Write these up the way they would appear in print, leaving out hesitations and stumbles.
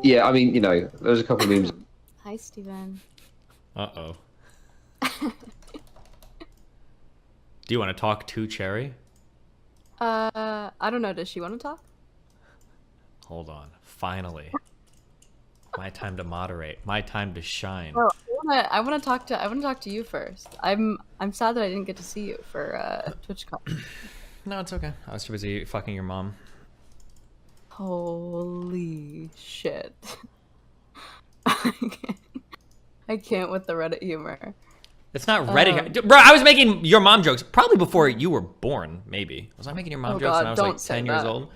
Yeah, I mean, there's a couple of memes. Hi, Steven. Uh-oh. Do you want to talk to Chaeiry? I don't know. Does she want to talk? Hold on. Finally. My time to moderate. My time to shine. Oh, I want to talk to you first. I'm sad that I didn't get to see you for TwitchCon. No, it's okay. I was too busy fucking your mom. Holy shit. I can't with the Reddit humor. It's not Reddit. Bro, I was making your mom jokes probably before you were born, maybe. Was I making your mom jokes when I was like 10 years old?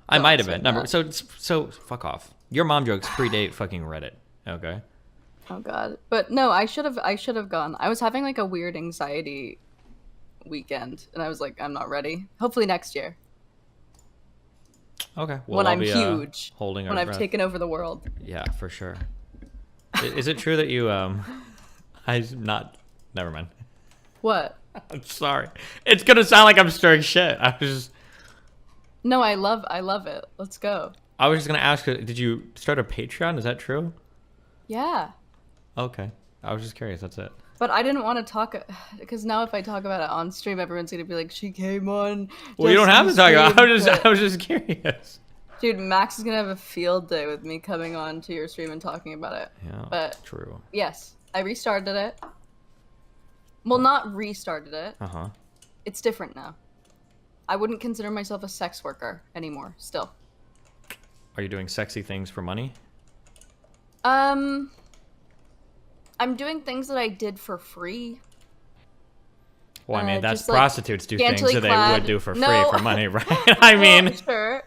I might have been. No, so fuck off. Your mom jokes predate fucking Reddit. Okay. Oh god. But no, I should have gone. I was having like a weird anxiety weekend and I was like, I'm not ready. Hopefully next year. Okay. Well, when I'll I'm be, huge. Holding when our I've breath. taken over the world. Yeah, for sure. Is it true that you never mind. What? I'm sorry. It's gonna sound like I'm stirring shit. No, I love it. Let's go. I was just gonna ask, did you start a Patreon? Is that true? Yeah. Okay. I was just curious. That's it. But I didn't want to talk, because now if I talk about it on stream, everyone's gonna be like, she came on. Well, you don't have to talk about it. I was just curious. Dude, Max is gonna have a field day with me coming on to your stream and talking about it. Yeah, but true. Yes, I restarted it. Well, not restarted it. Uh-huh. It's different now. I wouldn't consider myself a sex worker anymore, still. Are you doing sexy things for money? I'm doing things that I did for free. Well, I mean, that's like, prostitutes do things that they would do for free for money, right? I mean, sure.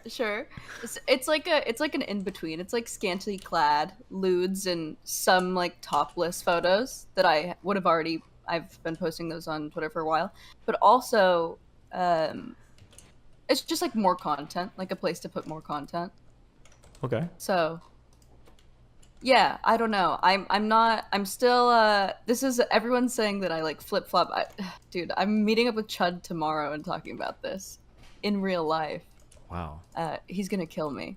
It's like an in-between. It's like scantily clad lewds and some like topless photos that I would have already. I've been posting those on Twitter for a while, but also, it's just like more content, like a place to put more content. Okay. So. Yeah, I don't know. I'm still, this is, everyone's saying that I, like, flip-flop. Dude, I'm meeting up with Chud tomorrow and talking about this. In real life. Wow. He's gonna kill me.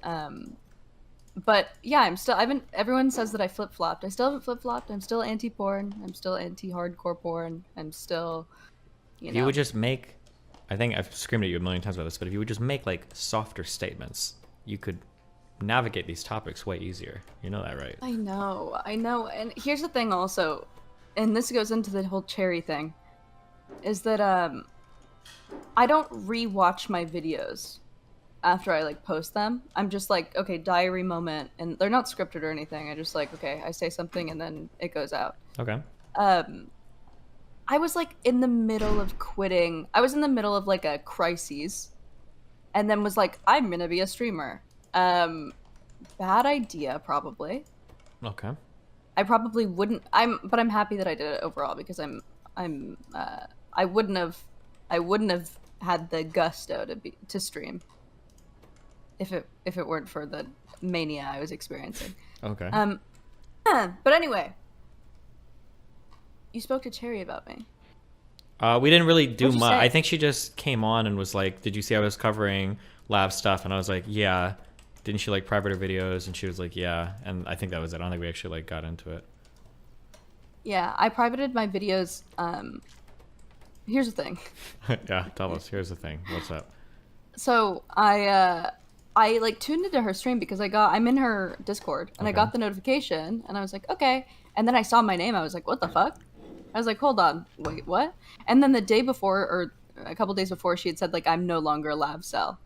But, yeah, everyone says that I flip-flopped. I still haven't flip-flopped. I'm still anti-porn. I'm still anti-hardcore porn. I'm still, If you would just make, I think I've screamed at you a million times about this, but if you would just make, like, softer statements, you could navigate these topics way easier. You know that, right? I know. And here's the thing also, and this goes into the whole Chaeiry thing, is that I don't rewatch my videos after I like post them. I'm just like, okay, diary moment, and they're not scripted or anything. I just like, okay, I say something and then it goes out. Okay. I was like in the middle of quitting. I was in the middle of like a crisis, and then was like, I'm gonna be a streamer. Bad idea, probably. Okay. I probably wouldn't. But I'm happy that I did it overall because I wouldn't have had the gusto to stream if it weren't for the mania I was experiencing. Okay. But anyway, you spoke to Chaeiry about me. We didn't really do What'd you much. say? I think she just came on and was like, "Did you see I was covering lab stuff?" And I was like, "Yeah." Didn't she like private her videos? And she was like, "Yeah." And I think that was it. I don't think we actually like got into it. Yeah, I privated my videos. Here's the thing. Yeah, tell us. Here's the thing. What's up? So I like tuned into her stream because I'm in her Discord and I got the notification and I was like, okay. And then I saw my name. I was like, what the fuck? I was like, hold on, wait, what? And then the day before, or a couple days before, she had said like, I'm no longer a lab cell.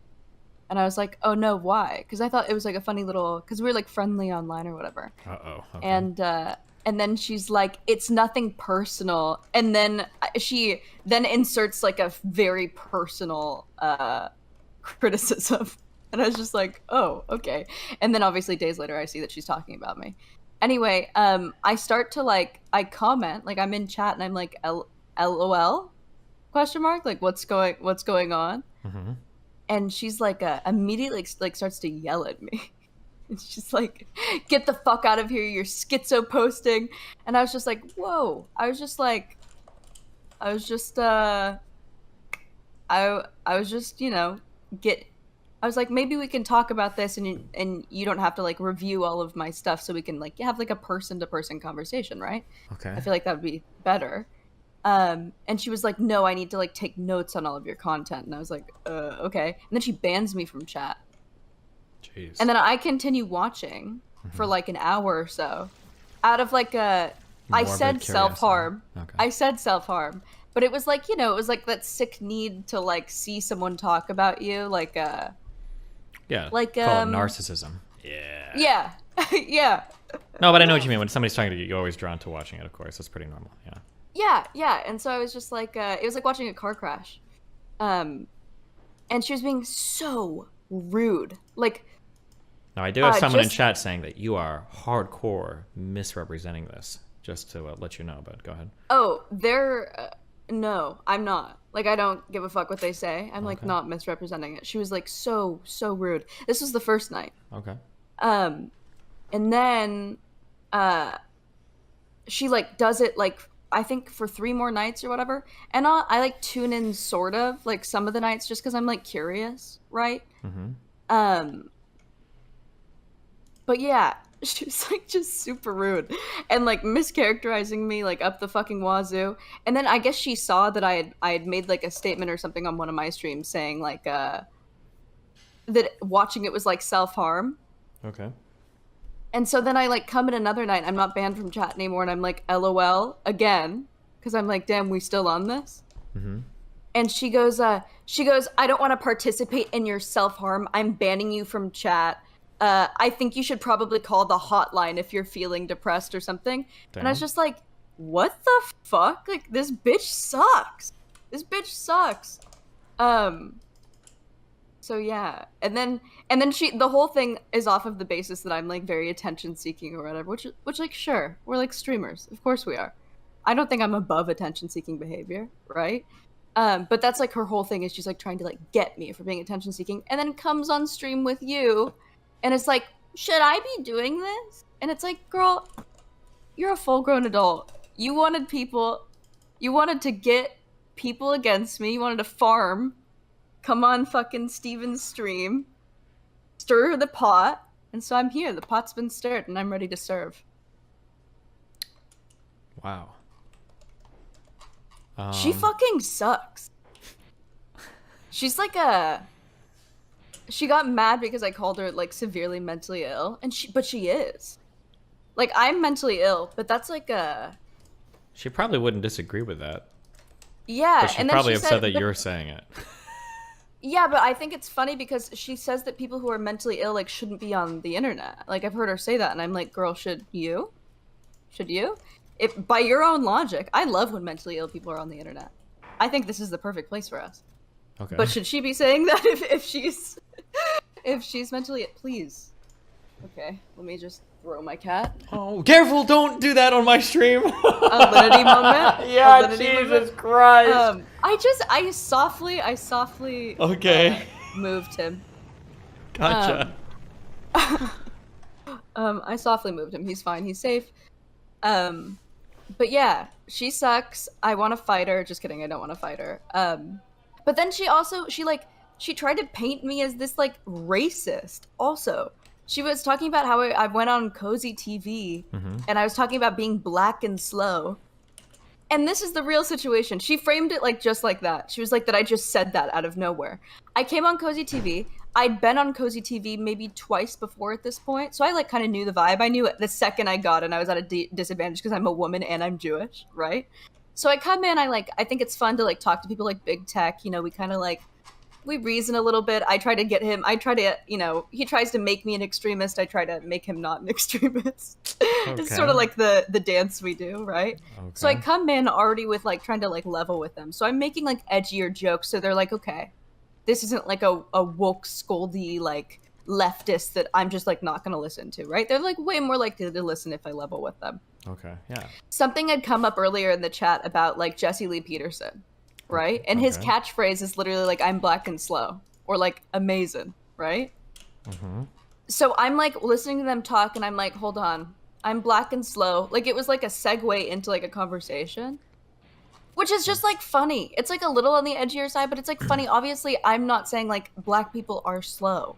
And I was like, oh no, why? Because I thought it was like a funny little, because we were like friendly online or whatever. Uh-oh. Okay. And then she's like, it's nothing personal. And then she then inserts like a very personal criticism. And I was just like, oh, okay. And then obviously days later, I see that she's talking about me. Anyway, I start to like, I comment, like I'm in chat and I'm like, LOL? Question mark? Like, what's going on? Mm-hmm. And she's like, immediately like starts to yell at me. And she's like, get the fuck out of here, you're schizo posting. And I was just like, whoa. I was just, you know, I was like, maybe we can talk about this, and you don't have to like review all of my stuff, so we can like have like a person to person conversation, right? Okay. I feel like that would be better. And she was like, no, I need to like take notes on all of your content, and I was like, okay. And then she bans me from chat. Jeez. And then I continue watching for like an hour or so, out of like a. I said self-harm. Okay. I said self-harm. But it was like, it was like that sick need to like see someone talk about you, like yeah, like call it narcissism. Yeah. Yeah. No, but I know what you mean. When somebody's talking to you, you're always drawn to watching it. Of course, that's pretty normal. Yeah. And so I was just like, it was like watching a car crash, and she was being so rude. Like, now I do have someone in chat saying that you are hardcore misrepresenting this. Just to let you know, but go ahead. Oh, they're. No, I'm not. Like, I don't give a fuck what they say. I'm like not misrepresenting it. She was like so rude. This was the first night. Okay. And then she like does it like I think for 3 more nights or whatever. And I like tune in sort of like some of the nights just because I'm like curious, right? But yeah, she was like just super rude and like mischaracterizing me like up the fucking wazoo. And then I guess she saw that I had made like a statement or something on one of my streams saying like that watching it was like self-harm. Okay. And so then I like come in another night, I'm not banned from chat anymore, and I'm like LOL again because I'm like, damn, we still on this? And she goes I don't want to participate in your self-harm. I'm banning you from chat. I think you should probably call the hotline if you're feeling depressed or something. Damn. And I was just like, what the fuck? Like, this bitch sucks. This bitch sucks. So yeah. And then the whole thing is off of the basis that I'm like very attention seeking or whatever, which like, sure, we're like streamers. Of course we are. I don't think I'm above attention seeking behavior, right? But that's like her whole thing is she's like trying to like get me for being attention seeking, and then comes on stream with you. And it's like, should I be doing this? And it's like, girl, you're a full-grown adult. You wanted to get people against me. You wanted to farm. Come on fucking Steven's stream. Stir the pot. And so I'm here. The pot's been stirred and I'm ready to serve. Wow. She fucking sucks. She's like she got mad because I called her like severely mentally ill, but she is. Like, I'm mentally ill, but that's like she probably wouldn't disagree with that. Yeah, but she's and probably then upset that you're saying it. Yeah, but I think it's funny because she says that people who are mentally ill like shouldn't be on the internet. Like, I've heard her say that, and I'm like, girl, should you? Should you? If by your own logic, I love when mentally ill people are on the internet. I think this is the perfect place for us. Okay. But should she be saying that if she's mentally ill? Please. Okay, let me just throw my cat. Oh, careful! Don't do that on my stream. A Linity moment. Yeah, Jesus Christ. I softly. Okay. Moved him. Gotcha. I softly moved him. He's fine. He's safe. But yeah, she sucks. I want to fight her. Just kidding. I don't want to fight her. But then she tried to paint me as this like racist. Also, she was talking about how I went on Cozy TV and I was talking about being black and slow. And this is the real situation. She framed it like just like that. She was like that I just said that out of nowhere. I came on Cozy TV. I'd been on Cozy TV maybe twice before at this point. So I like kind of knew the vibe. I knew it the second I got it, and I was at a disadvantage because I'm a woman and I'm Jewish, right? So I come in, I think it's fun to like talk to people like big tech. You know, we kind of like, we reason a little bit. I try to get him, he tries to make me an extremist. I try to make him not an extremist. Okay. It's sort of like the dance we do, right? Okay. So I come in already with like trying to like level with them. So I'm making like edgier jokes. So they're like, okay, this isn't like a woke scoldy like leftist that I'm just like not going to listen to, right? They're like way more likely to listen if I level with them. Okay, yeah. Something had come up earlier in the chat about like Jesse Lee Peterson, right? And his catchphrase is literally like, I'm black and slow, or like amazing, right? So I'm like listening to them talk and I'm like, hold on, I'm black and slow. Like it was like a segue into like a conversation. Which is just like funny. It's like a little on the edgier side, but it's like funny. Obviously, I'm not saying like black people are slow.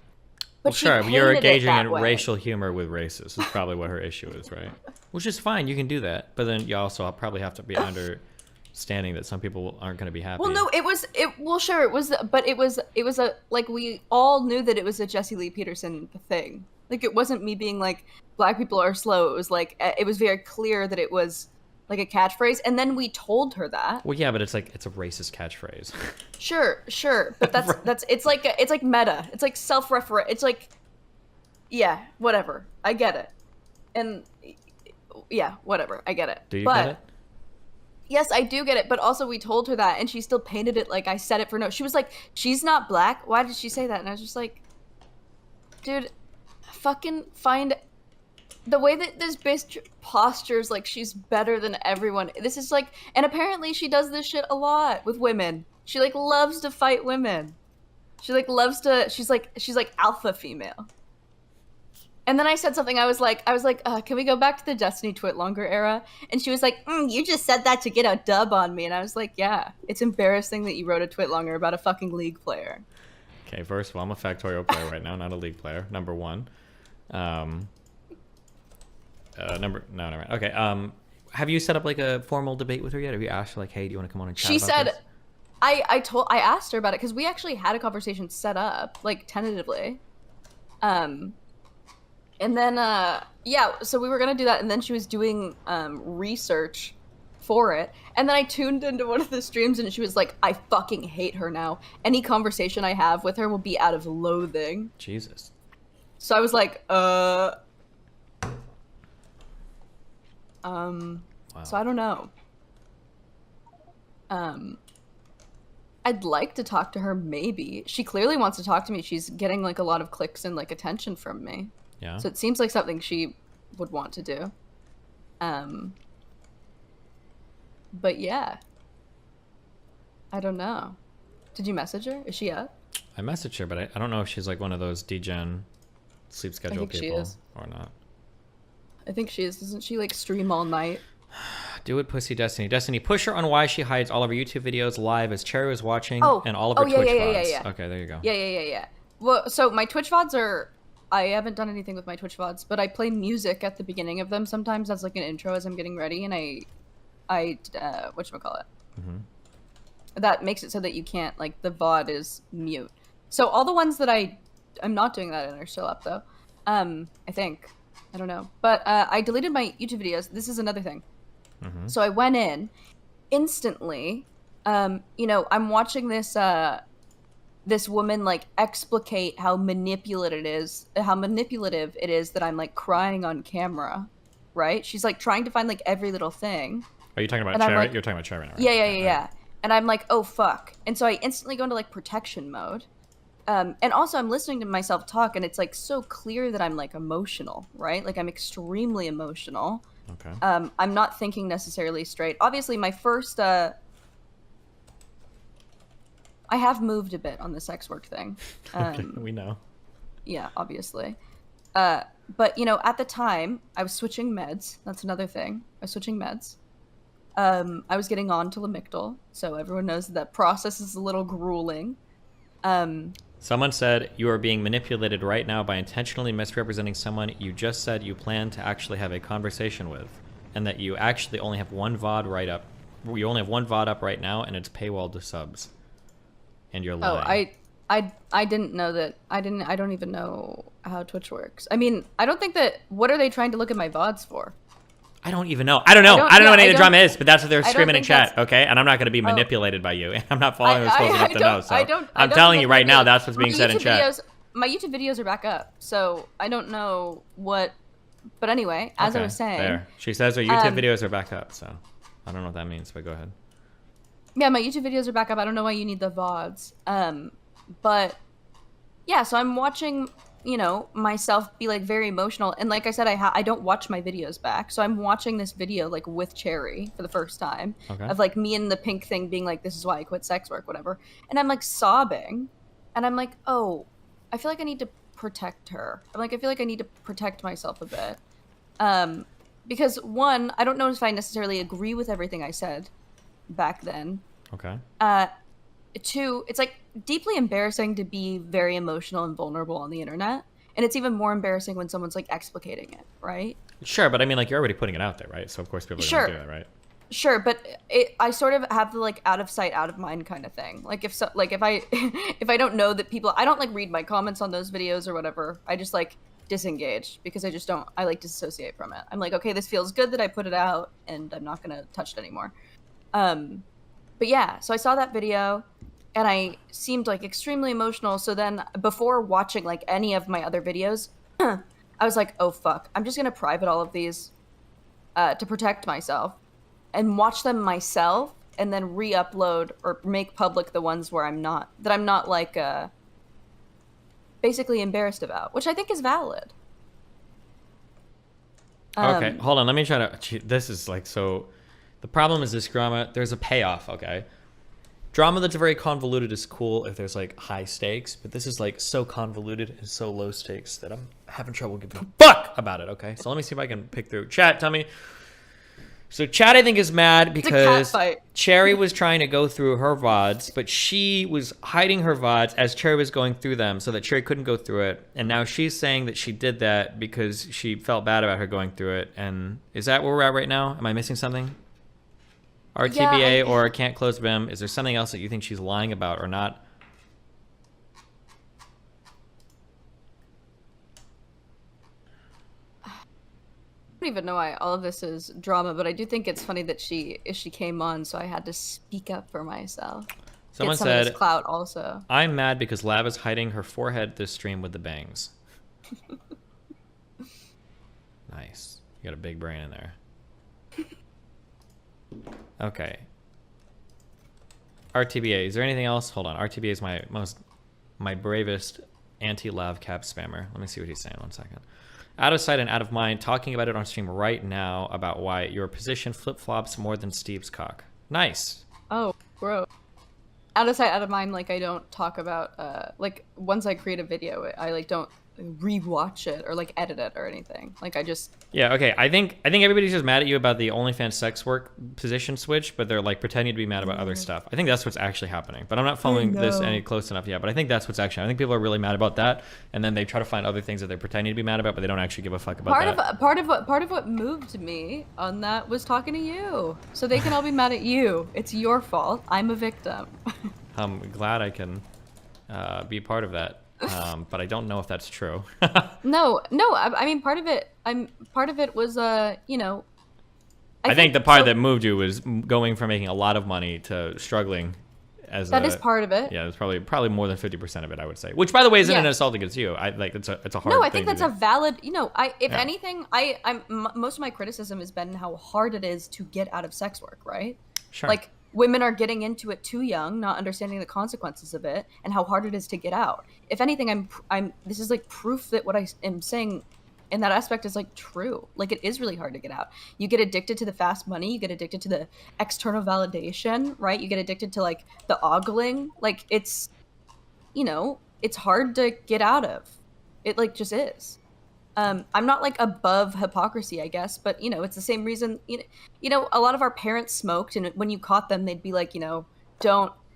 But Well, sure, you're engaging in racial humor with racists. Is probably what her issue is, right? Which is fine. You can do that, but then you also probably have to be understanding that some people aren't going to be happy. Well, no, well, sure, it was, but it was a like we all knew that it was a Jesse Lee Peterson thing. Like it wasn't me being like black people are slow. It was like it was very clear that it was like a catchphrase, and then we told her that. Well, yeah, but it's a racist catchphrase. Sure, but that's it's like meta. It's like self-referent. It's like, yeah, whatever. I get it, and yeah, whatever. I get it. Do you get it? Yes, I do get it, but also we told her that, and she still painted it like I said it for no. She was like, "She's not black. Why did she say that?" And I was just like, "Dude, fucking find." The way that this bitch postures like she's better than everyone. This is like, and apparently she does this shit a lot with women. She like loves to fight women. She like loves to. She's like alpha female. And then I said something. I was like, can we go back to the Destiny Twit longer era? And she was like, you just said that to get a dub on me. And I was like, yeah, it's embarrassing that you wrote a Twit longer about a fucking League player. Okay, first of all, I'm a Factorio player right now, not a League player. Number one. No. Okay. Have you set up like a formal debate with her yet? Have you asked her like, hey, do you want to come on and chat? She about said, this? I asked her about it because we actually had a conversation set up like tentatively, and then yeah, so we were gonna do that, and then she was doing research for it, and then I tuned into one of the streams, and she was like, I fucking hate her now. Any conversation I have with her will be out of loathing. Jesus. So I was like, Wow. So I don't know. I'd like to talk to her, maybe. She clearly wants to talk to me. She's getting like a lot of clicks and like attention from me. Yeah. So it seems like something she would want to do. But yeah. I don't know. Did you message her? Is she up? I messaged her, but I don't know if she's like one of those degen sleep schedule people or not. I think she is. Doesn't she like stream all night? Do it, pussy Destiny. Destiny, push her on why she hides all of her YouTube videos live as Chaeiry was watching and all of her Twitch VODs. Yeah. Okay, there you go. Yeah. Well, so my Twitch VODs are... I haven't done anything with my Twitch VODs, but I play music at the beginning of them sometimes as like an intro as I'm getting ready, and I whatchamacallit? Mm-hmm. That makes it so that you can't, like, the VOD is mute. So all the ones that I'm not doing that in are still up, though. I think. I don't know. But I deleted my YouTube videos. This is another thing. Mm-hmm. So I went in instantly. You know, I'm watching this this woman like explicate how manipulative it is that I'm like crying on camera, right? She's like trying to find like every little thing. Are you talking about Chaeiry? Like, you're talking about Chaeiry now, right? Yeah. And I'm like, oh fuck. And so I instantly go into like protection mode. And also I'm listening to myself talk, and it's like so clear that I'm like emotional, right? Like I'm extremely emotional. Okay. I'm not thinking necessarily straight. Obviously, my first I have moved a bit on the sex work thing. Okay, we know. Yeah, obviously. But, you know, at the time, I was switching meds. That's another thing. I was switching meds. I was getting on to Lamictal, so everyone knows that process is a little grueling. Someone said you are being manipulated right now by intentionally misrepresenting someone you just said you plan to actually have a conversation with, and that you actually only have one VOD up right now, and it's paywalled to subs. And you're lying. Oh, I didn't know that. I don't even know how Twitch works. I mean, I don't think that. What are they trying to look at my VODs for? I don't even know. I don't know what any drama is, but that's what they're screaming in chat, okay? And I'm not going to be manipulated by you. I'm not following what's close enough to know. So I'm telling you right now, that's what's being said in chat. My YouTube videos are back up, so I don't know what. But anyway, as I was saying, there. She says her YouTube videos are back up, so I don't know what that means, but go ahead. Yeah, my YouTube videos are back up. I don't know why you need the VODs. But yeah, so I'm watching, you know, myself be like very emotional, and like I said, I don't watch my videos back, so I'm watching this video like with Chaeiry for the first time of like me and the pink thing being like, this is why I quit sex work, whatever, and I'm like sobbing, and I'm like, oh, I feel like I need to protect her. I feel like I need to protect myself a bit, because one, I don't know if I necessarily agree with everything I said, back then. Okay. Two, it's like deeply embarrassing to be very emotional and vulnerable on the internet. And it's even more embarrassing when someone's like explicating it, right? Sure, but I mean, like, you're already putting it out there, right? So of course people are going to do it, right? Sure, but I sort of have the like out of sight, out of mind kind of thing. Like if I if I don't know that people, I don't like read my comments on those videos or whatever. I just like disengage because I just don't. I like disassociate from it. I'm like, okay, this feels good that I put it out, and I'm not gonna touch it anymore. But yeah, so I saw that video, and I seemed like extremely emotional. So then before watching like any of my other videos, I was like, oh fuck, I'm just gonna private all of these to protect myself. And watch them myself, and then re-upload or make public the ones where I'm not like basically embarrassed about, which I think is valid. Okay, hold on. Let me try to. This is like so. The problem is this drama. There's a payoff. Okay, drama that's very convoluted is cool if there's like high stakes, but this is like so convoluted and so low stakes that I'm having trouble giving a fuck about it. Okay, so let me see if I can pick through chat. Tell me. So Chad, I think, is mad because Chaeiry was trying to go through her VODs, but she was hiding her VODs as Chaeiry was going through them so that Chaeiry couldn't go through it. And now she's saying that she did that because she felt bad about her going through it. And is that where we're at right now? Am I missing something? RTBA or can't close BIM? Is there something else that you think she's lying about or not? I don't even know why all of this is drama, but I do think it's funny that she came on, so I had to speak up for myself. Someone Get some said, of this clout also. I'm mad because Lav is hiding her forehead this stream with the bangs. Nice. You got a big brain in there. Okay. RTBA, is there anything else? Hold on. RTBA is my bravest anti-Lav cap spammer. Let me see what he's saying. 1 second. Out of sight and out of mind, talking about it on stream right now about why your position flip-flops more than Steve's cock. Nice. Oh, bro. Out of sight, out of mind, like I don't talk about, like once I create a video, I like don't re-watch it or like edit it or anything. Like I just... Yeah, okay. I think everybody's just mad at you about the OnlyFans sex work position switch, but they're like pretending to be mad about other stuff. I think that's what's actually happening. But I'm not following this any close enough yet. But I think that's what's actually... I think people are really mad about that, and then they try to find other things that they're pretending to be mad about, but they don't actually give a fuck about that. Part of what moved me on that was talking to you, so they can all be mad at you. It's your fault. I'm a victim. I'm glad I can be part of that. But I don't know if that's true. No. I mean, part of it was, you know. I think the part that moved you was going from making a lot of money to struggling. That is part of it. Yeah, it's probably more than 50% of it, I would say. Which, by the way, isn't an assault against you. I like it's a hard thing. No, I think that's a valid. You know, anything, most of my criticism has been how hard it is to get out of sex work, right? Sure. Like women are getting into it too young, not understanding the consequences of it, and how hard it is to get out. If anything, this is like proof that what I am saying in that aspect is like true. Like it is really hard to get out. You get addicted to the fast money, you get addicted to the external validation, right? You get addicted to like the ogling. Like it's, you know, it's hard to get out of. It like just is. I'm not like above hypocrisy, I guess, but you know, it's the same reason, you know, a lot of our parents smoked, and when you caught them, they'd be like, you know,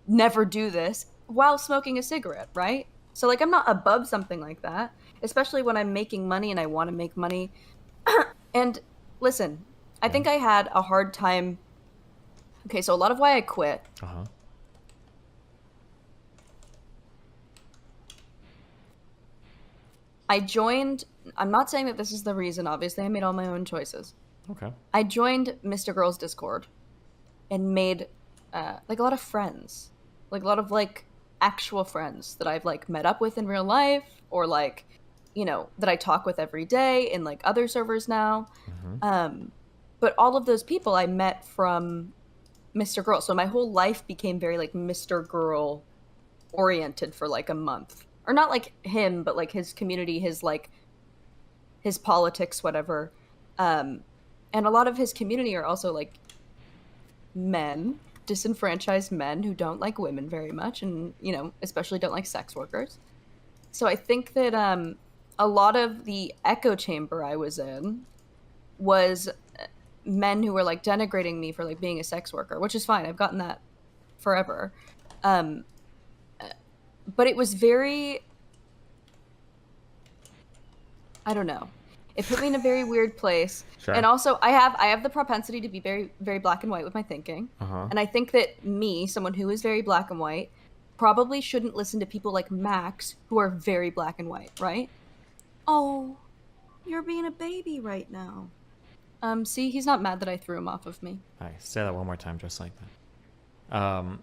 never do this while smoking a cigarette, right? So like, I'm not above something like that, especially when I'm making money and I want to make money. And listen, I think I had a hard time. Okay. So a lot of why I quit. I joined, I'm not saying that this is the reason, obviously I made all my own choices. Okay. I joined Mr. Girl's Discord and made like a lot of friends. Like a lot of like actual friends that I've like met up with in real life, or like, you know, that I talk with every day in like other servers now. But all of those people I met from Mr. Girl. So my whole life became very like Mr. Girl oriented for like a month. Or not like him, but like his community, his like his politics, whatever. And a lot of his community are also like men, disenfranchised men who don't like women very much, and you know, especially don't like sex workers. So I think that a lot of the echo chamber I was in was men who were like denigrating me for like being a sex worker, which is fine. I've gotten that forever. But it was very, I don't know. It put me in a very weird place. Sure. And also I have the propensity to be very, very black and white with my thinking. And I think that me, someone who is very black and white, probably shouldn't listen to people like Max who are very black and white, right? Oh, you're being a baby right now. See, he's not mad that I threw him off of me. All right, say that one more time, just like that.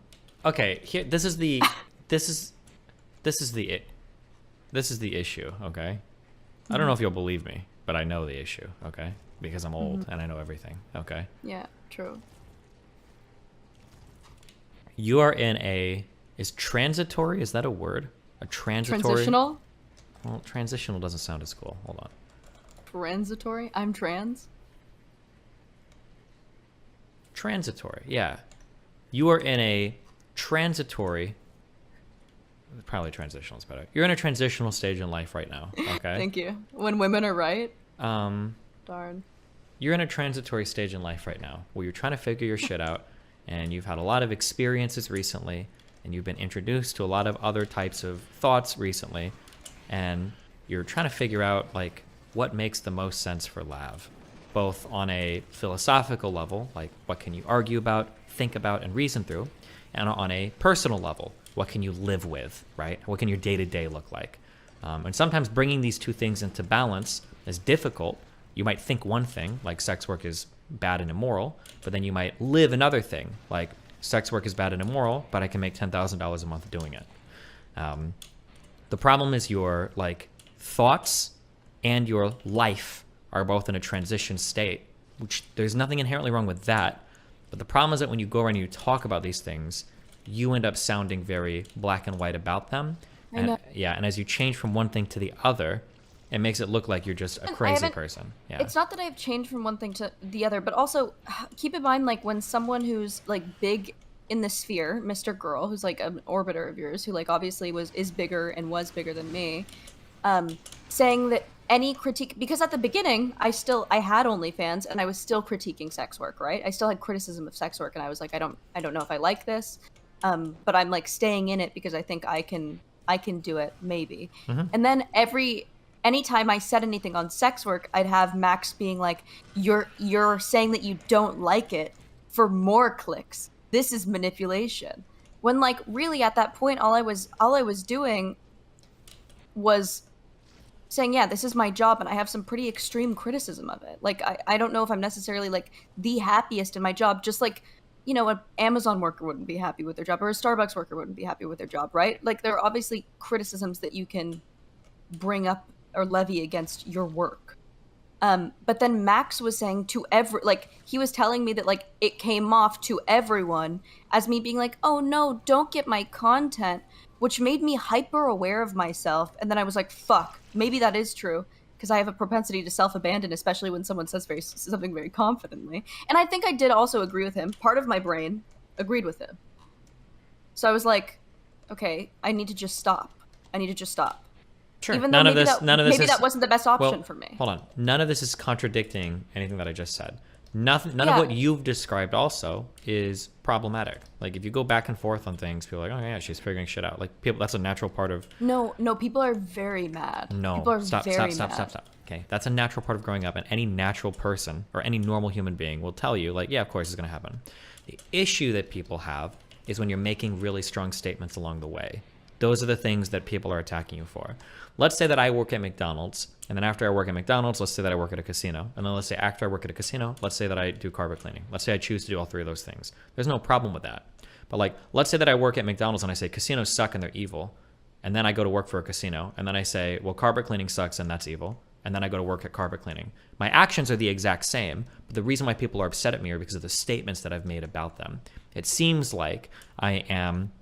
Okay, here. This is the issue. Okay, I don't know if you'll believe me, but I know the issue. Okay, because I'm old and I know everything. Okay. Yeah, true. You are in a is transitory? Is that a word? A transitory. Transitional. Well, transitional doesn't sound as cool. Hold on. Transitory. I'm trans. Transitory, yeah. You are in a transitory, probably transitional is better. You're in a transitional stage in life right now, okay? Thank you. When women are right. Darn. You're in a transitory stage in life right now where you're trying to figure your shit out, and you've had a lot of experiences recently, and you've been introduced to a lot of other types of thoughts recently, and you're trying to figure out, like, what makes the most sense for Lav. Both on a philosophical level, like what can you argue about, think about, and reason through, and on a personal level, what can you live with, right? What can your day-to-day look like? And sometimes bringing these two things into balance is difficult. You might think one thing, like sex work is bad and immoral, but then you might live another thing, like sex work is bad and immoral, but I can make $10,000 a month doing it. The problem is your like thoughts and your life are both in a transition state, which there's nothing inherently wrong with that. But the problem is that when you go around and you talk about these things, you end up sounding very black and white about them. And as you change from one thing to the other, it makes it look like you're just a crazy person. Yeah. It's not that I've changed from one thing to the other, but also keep in mind, like, when someone who's like big in the sphere, Mr. Girl, who's like an orbiter of yours, who like obviously is bigger and was bigger than me, saying that any critique, because at the beginning I had OnlyFans and I was still critiquing sex work, right? I still had criticism of sex work, and I was like, I don't know if I like this, but I'm like staying in it because I think I can do it, maybe. And then anytime I said anything on sex work, I'd have Max being like, you're saying that you don't like it for more clicks. This is manipulation. When like really at that point all I was doing was saying, yeah, this is my job and I have some pretty extreme criticism of it. Like, I don't know if I'm necessarily like the happiest in my job, just like, you know, an Amazon worker wouldn't be happy with their job, or a Starbucks worker wouldn't be happy with their job, right? Like, there are obviously criticisms that you can bring up or levy against your work. But then Max was saying to he was telling me that like it came off to everyone as me being like, oh no, don't get my content, which made me hyper aware of myself. And then I was like, fuck, maybe that is true, because I have a propensity to self-abandon, especially when someone says something very confidently. And I think I did also agree with him. Part of my brain agreed with him. So I was like, okay, I need to just stop. Sure. Even though maybe that wasn't the best option for me. Hold on. None of this is contradicting anything that I just said. None of what you've described also is problematic. Like, if you go back and forth on things, people are like, oh yeah, she's figuring shit out. Like, people, that's a natural part of... No, people are very mad. No, people are stop. Okay, that's a natural part of growing up, and any natural person or any normal human being will tell you, like, yeah, of course it's going to happen. The issue that people have is when you're making really strong statements along the way. Those are the things that people are attacking you for. Let's say that I work at McDonald's, and then after I work at McDonald's, let's say that I work at a casino. And then let's say after I work at a casino, let's say that I do carpet cleaning. Let's say I choose to do all three of those things. There's no problem with that. But like, let's say that I work at McDonald's and I say casinos suck and they're evil. And then I go to work for a casino, and then I say, well, carpet cleaning sucks and that's evil. And then I go to work at carpet cleaning. My actions are the exact same, but the reason why people are upset at me are because of the statements that I've made about them. It seems like I am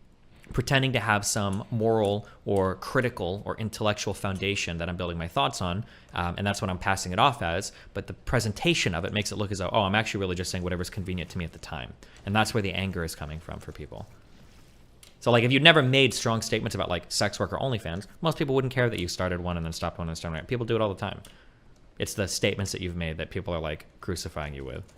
pretending to have some moral or critical or intellectual foundation that I'm building my thoughts on, and that's what I'm passing it off as, but the presentation of it makes it look as though, oh, I'm actually really just saying whatever's convenient to me at the time. And that's where the anger is coming from for people. So like, if you'd never made strong statements about like sex work or OnlyFans, most people wouldn't care that you started one and then stopped one and started one. People do it all the time. It's the statements that you've made that people are like crucifying you with.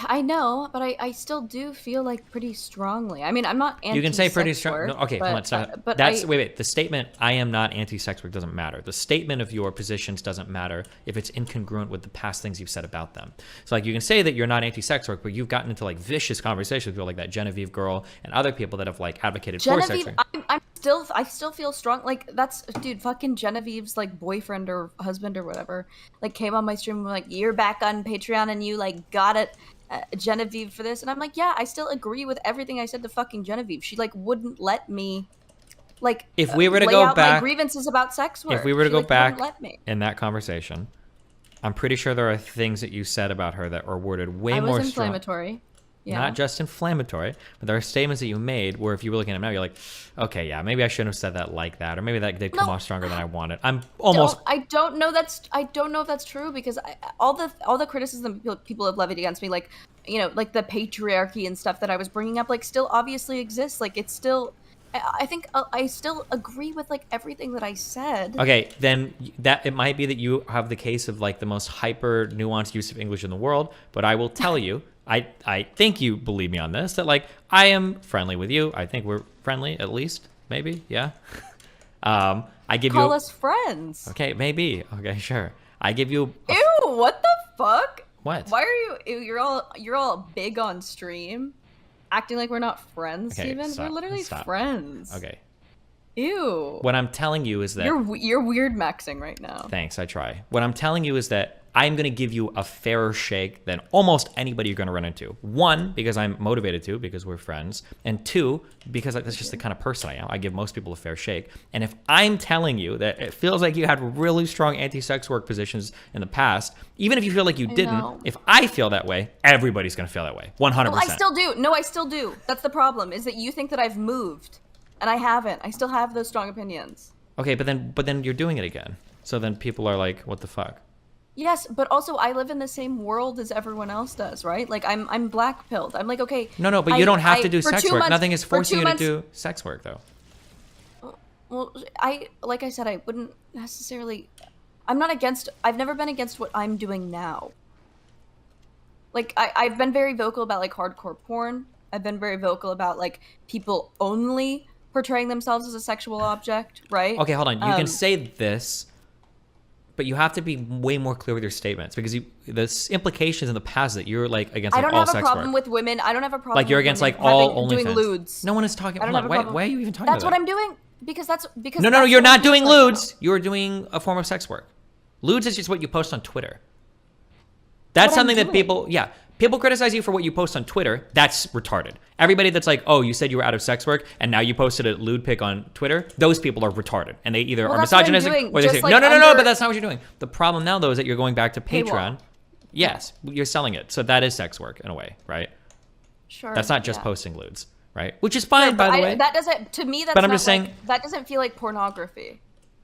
I know, but I still do feel like pretty strongly. I mean, I'm not anti. You can say pretty strong. Work, No, okay, hold on. Stop. But Wait. The statement "I am not anti-sex work" doesn't matter. The statement of your positions doesn't matter if it's incongruent with the past things you've said about them. So, like, you can say that you're not anti-sex work, but you've gotten into like vicious conversations with people like that Genevieve girl and other people that have like advocated for sex work. I still feel strong. Like, that's, dude, fucking Genevieve's like boyfriend or husband or whatever, like came on my stream and was like, "You're back on Patreon and you like got it, Genevieve, for this." And I'm like, yeah, I still agree with everything I said to fucking Genevieve. She like wouldn't let me, like, if we were to lay go out back, my grievances about sex work. If we were to she, go like, back let me. in that conversation, I'm pretty sure there are things that you said about her that are worded way more inflammatory. Yeah. Not just inflammatory, but there are statements that you made where if you were looking at them now, you're like, okay, yeah, maybe I shouldn't have said that like that, or maybe that did come off stronger than I wanted. I'm almost. I don't know if that's true, because all the criticism people have levied against me, like, you know, like the patriarchy and stuff that I was bringing up, like, still obviously exists. Like, it's still. I think I still agree with like everything that I said. Okay, then that it might be that you have the case of like the most hyper nuanced use of English in the world, but I will tell you, I think you believe me on this, that like I am friendly with you. I think we're friendly, at least, maybe, yeah. I give Call us friends. Okay, maybe. Okay, sure. I give you. Ew! What the fuck? What? Why are you? You're all big on stream, acting like we're not friends, Okay, Steven. stop, We're literally stop. friends. Okay. Ew. What I'm telling you is that you're weird maxing right now. Thanks, I try. What I'm telling you is that I'm going to give you a fairer shake than almost anybody you're going to run into. One, because I'm motivated to, because we're friends. And two, because that's just the kind of person I am. I give most people a fair shake. And if I'm telling you that it feels like you had really strong anti-sex work positions in the past, even if you feel like you didn't, if I feel that way, everybody's going to feel that way. 100%. No, I still do. No, I still do. That's the problem, is that you think that I've moved. And I haven't. I still have those strong opinions. Okay, but then you're doing it again. So then people are like, what the fuck? Yes, but also I live in the same world as everyone else does, right? Like, I'm black pilled. I'm like, okay. No, but you don't have to do sex work. Nothing is forcing you to months, do sex work, though. Well, like I said, I wouldn't necessarily. I've never been against what I'm doing now. Like, I've been very vocal about like hardcore porn. I've been very vocal about like people only portraying themselves as a sexual object, right? Okay, hold on. You can say this, but you have to be way more clear with your statements, because the implications in the past that you're like against like, all sex work. I don't have a problem with women. I don't have a problem. Like you're against like all doing OnlyFans. lewds. No one is talking. Hold on. Why are you even talking? That's about what I'm doing. Because No, you're not doing lewds. You're doing a form of sex work. Lewds is just what you post on Twitter. That's something that people criticize you for what you post on Twitter. That's retarded. Everybody that's like, oh, you said you were out of sex work and now you posted a lewd pic on Twitter, those people are retarded. And they either are misogynistic or they say, no, but that's not what you're doing. The problem now, though, is that you're going back to Patreon. Yes, you're selling it. So that is sex work in a way, right? Sure. That's not just posting lewds, right? Which is fine, by the way. That doesn't, to me, that's but I'm just saying, that doesn't feel like pornography.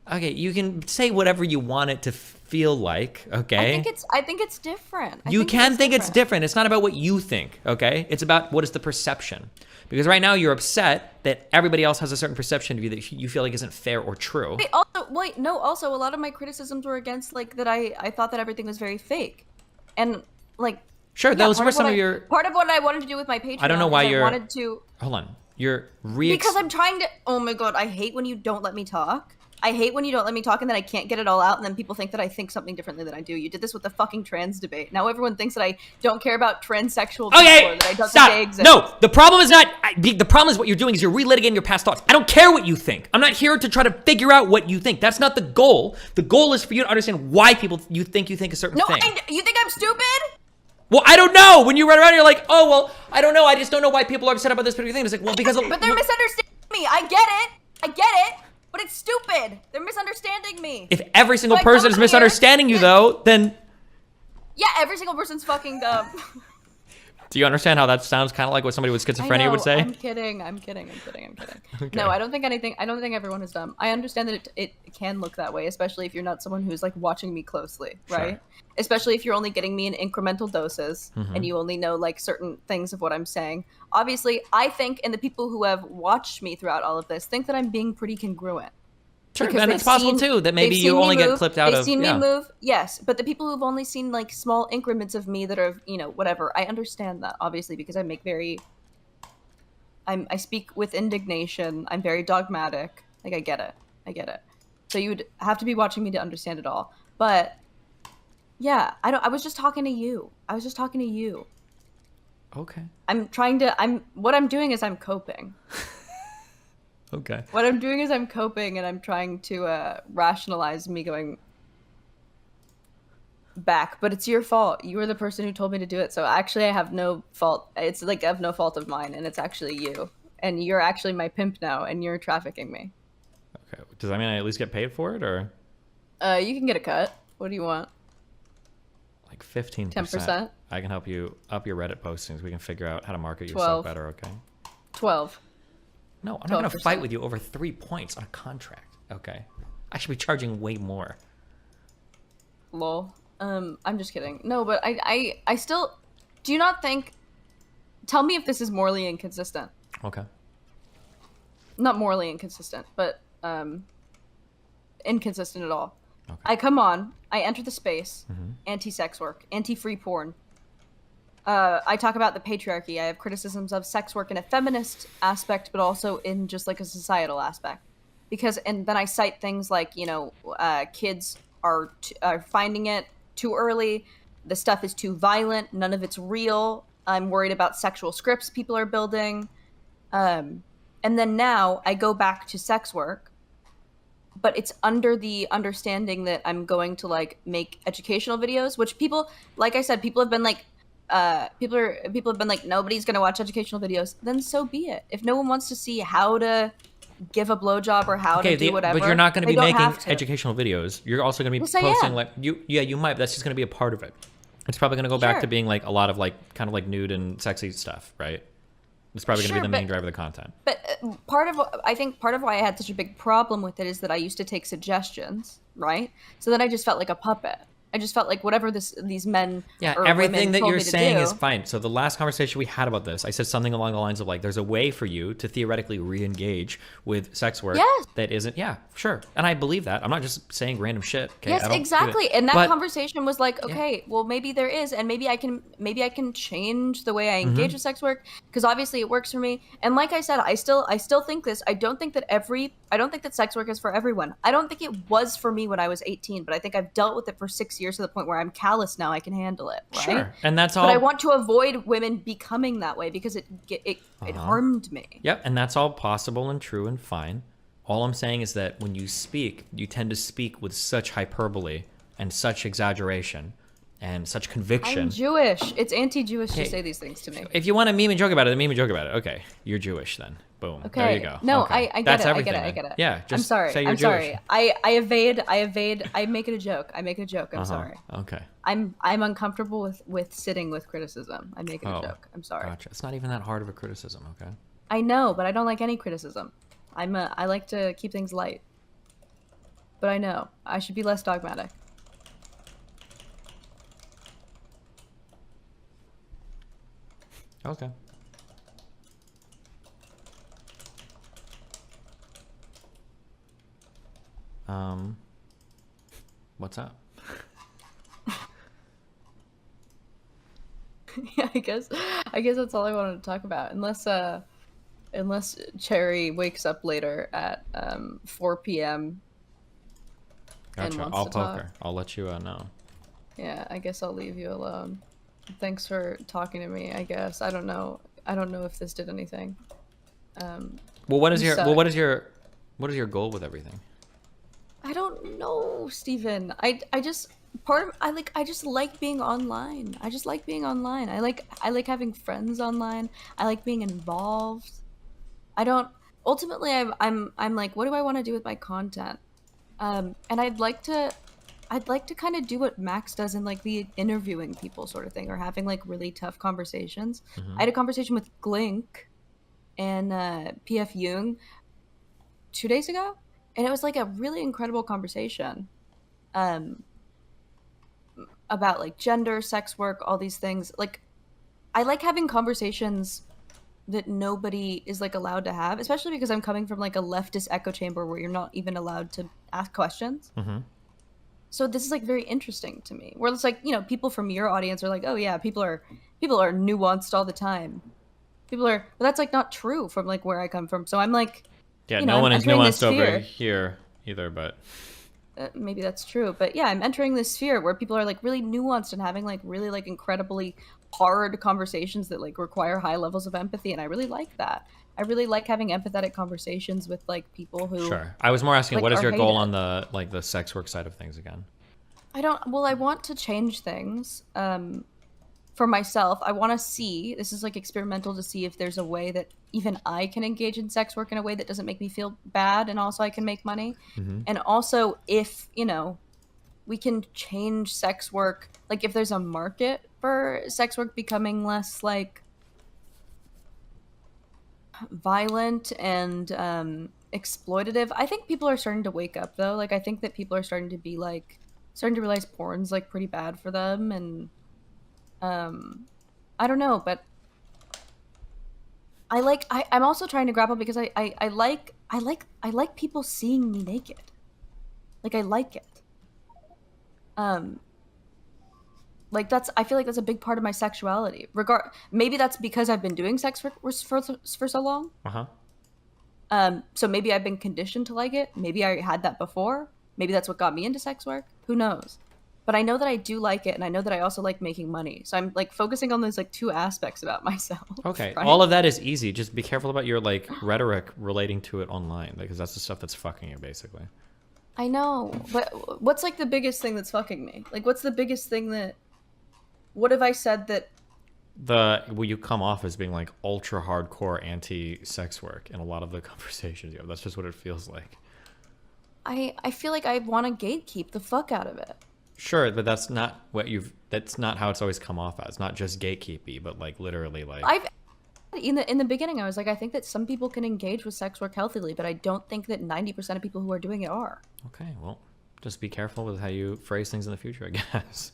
Okay, you can say whatever you want it to feel like, okay? I think it's different. You can think it's different. It's not about what you think, okay? It's about what is the perception. Because right now you're upset that everybody else has a certain perception of you that you feel like isn't fair or true. Also, a lot of my criticisms were against, like, that I thought that everything was very fake. And, like... Sure, those were some of your... Part of what I wanted to do with my Patreon. I don't know why you're... I wanted to... Hold on. You're Because I'm trying to... Oh my god, I hate when you don't let me talk. I hate when you don't let me talk and then I can't get it all out and then people think that I think something differently than I do. You did this with the fucking trans debate. Now everyone thinks that I don't care about transsexual people. Okay, that I don't stop. Think they exist. No, the problem is not... The problem is what you're doing is you're relitigating your past thoughts. I don't care what you think. I'm not here to try to figure out what you think. That's not the goal. The goal is for you to understand why people you think a certain thing. You think I'm stupid? Well, I don't know. When you run around, you're like, oh, well, I don't know. I just don't know why people are upset about this particular thing. It's like, well, because... But they're misunderstanding me. I get it. But it's stupid. They're misunderstanding me. If every single person is misunderstanding you, though, then... Yeah, every single person's fucking dumb. Do you understand how that sounds kind of like what somebody with schizophrenia would say? I'm kidding. Okay. No, I don't think everyone is dumb. I understand that it can look that way, especially if you're not someone who's like watching me closely, right? Sure. Especially if you're only getting me in incremental doses and you only know like certain things of what I'm saying. Obviously, I think, and the people who have watched me throughout all of this think that I'm being pretty congruent. Sure, and it's possible too that maybe you only get clipped out of. They've seen me move, yes. But the people who've only seen like small increments of me that are, you know, whatever. I understand that obviously because I speak with indignation. I'm very dogmatic. Like I get it. So you would have to be watching me to understand it all. But yeah, I was just talking to you. Okay. What I'm doing is I'm coping. Okay. What I'm doing is I'm coping, and I'm trying to rationalize me going back. But it's your fault. You were the person who told me to do it. So actually, I have no fault. It's like I have no fault of mine, and it's actually you. And you're actually my pimp now, and you're trafficking me. Okay. Does that mean I at least get paid for it, or? You can get a cut. What do you want? Like 15%. 10%. I can help you up your Reddit postings. We can figure out how to market 12. yourself better. Okay. 12. No, I'm not going to fight with you over 3 points on a contract. Okay. I should be charging way more. Lol. I'm just kidding. No, but I still... Do you not think... Tell me if this is morally inconsistent. Okay. Not morally inconsistent, but inconsistent at all. Okay. I come on, I enter the space, anti-sex work, anti-free porn. I talk about the patriarchy. I have criticisms of sex work in a feminist aspect, but also in just like a societal aspect. And then I cite things like, you know, kids are finding it too early. The stuff is too violent. None of it's real. I'm worried about sexual scripts people are building. And then now I go back to sex work, but it's under the understanding that I'm going to like make educational videos, which people, like I said, people have been like, people have been like, nobody's gonna watch educational videos. Then so be it. If no one wants to see how to give a blowjob or how to do whatever, but you're not going to be making educational videos. You're also going to be posting like you might. But that's just going to be a part of it. It's probably going to go back to being like a lot of like kind of like nude and sexy stuff, right? It's probably going to be the main driver of the content. But I think part of why I had such a big problem with it is that I used to take suggestions, right? So then I just felt like a puppet. I just felt like whatever these men or everything women that told you're me to saying do, is fine. So the last conversation we had about this, I said something along the lines of like, there's a way for you to theoretically re-engage with sex work that isn't, sure. And I believe that. I'm not just saying random shit. Okay? Yes, exactly. And that conversation was like, okay, well maybe there is, and maybe I can change the way I engage with sex work because obviously it works for me. And like I said, I still think this. I don't think that sex work is for everyone. I don't think it was for me when I was 18, but I think I've dealt with it for 6 years to the point where I'm callous now. I can handle it, right? Sure, and that's all. But I want to avoid women becoming that way because it harmed me. Yep, and that's all possible and true and fine. All I'm saying is that when you speak, you tend to speak with such hyperbole and such exaggeration and such conviction. I'm Jewish. It's anti-Jewish to say these things to me. If you want to meme and joke about it, then meme and joke about it. Okay, you're Jewish then. Boom. Okay. There you go. No, okay. I get That's it. everything, I get it. Yeah, just I'm sorry. say you're I'm Jewish. sorry. I evade. I make it a joke. I'm sorry. Okay. I'm uncomfortable with sitting with criticism. I make it a joke. I'm sorry. Gotcha. It's not even that hard of a criticism, okay? I know, but I don't like any criticism. I like to keep things light. But I know I should be less dogmatic. Okay. What's up? Yeah, I guess that's all I wanted to talk about. Unless Chaeiry wakes up later at 4 p.m. Gotcha. I'll poke her. I'll let you know. Yeah, I guess I'll leave you alone. Thanks for talking to me. I guess I don't know if this did anything. What is your goal with everything? I don't know, Steven. I just like being online. I just like being online. I like having friends online. I like being involved. Ultimately I'm like, what do I want to do with my content? And I'd like to kind of do what Max does in like the interviewing people sort of thing, or having like really tough conversations. I had a conversation with Glink and PF Jung 2 days ago, and it was like a really incredible conversation about like gender, sex work, all these things. Like, I like having conversations that nobody is like allowed to have, especially because I'm coming from like a leftist echo chamber where you're not even allowed to ask questions. So this is like very interesting to me, where it's like, you know, people from your audience are like, oh yeah, people are nuanced all the time. But that's like not true from like where I come from. So I'm like, yeah, you know, no one is nuanced over sphere. here either, but maybe that's true. But yeah, I'm entering this sphere where people are like really nuanced and having like really like incredibly hard conversations that like require high levels of empathy, and I really like that. I really like having empathetic conversations with like people who. Sure. I was more asking, like, what is your goal hated. on the sex work side of things again? I want to change things. For myself, I want to see, this is like experimental, to see if there's a way that even I can engage in sex work in a way that doesn't make me feel bad, and also I can make money. And also if, you know, we can change sex work, like if there's a market for sex work becoming less like violent and exploitative. I think people are starting to wake up though. Like I think that people are starting to realize porn's like pretty bad for them, and I don't know, but I'm also trying to grapple because I like people seeing me naked. Like I like it. Like I feel like that's a big part of my sexuality. Maybe that's because I've been doing sex for so long. So maybe I've been conditioned to like it. Maybe I had that before. Maybe that's what got me into sex work. Who knows? But I know that I do like it, and I know that I also like making money. So I'm like focusing on those like two aspects about myself. Okay, right? all of that is easy. Just be careful about your like rhetoric relating to it online, because that's the stuff that's fucking you, basically. I know, but what's like the biggest thing that's fucking me? Like, what's the biggest thing that? What have I said that? You come off as being like ultra hardcore anti-sex work in a lot of the conversations you have. That's just what it feels like. I feel like I want to gatekeep the fuck out of it. Sure, but that's not that's not how it's always come off as. Not just gatekeepy, but like literally like in the beginning I was like, I think that some people can engage with sex work healthily, but I don't think that 90% of people who are doing it are. Okay, well, just be careful with how you phrase things in the future, I guess.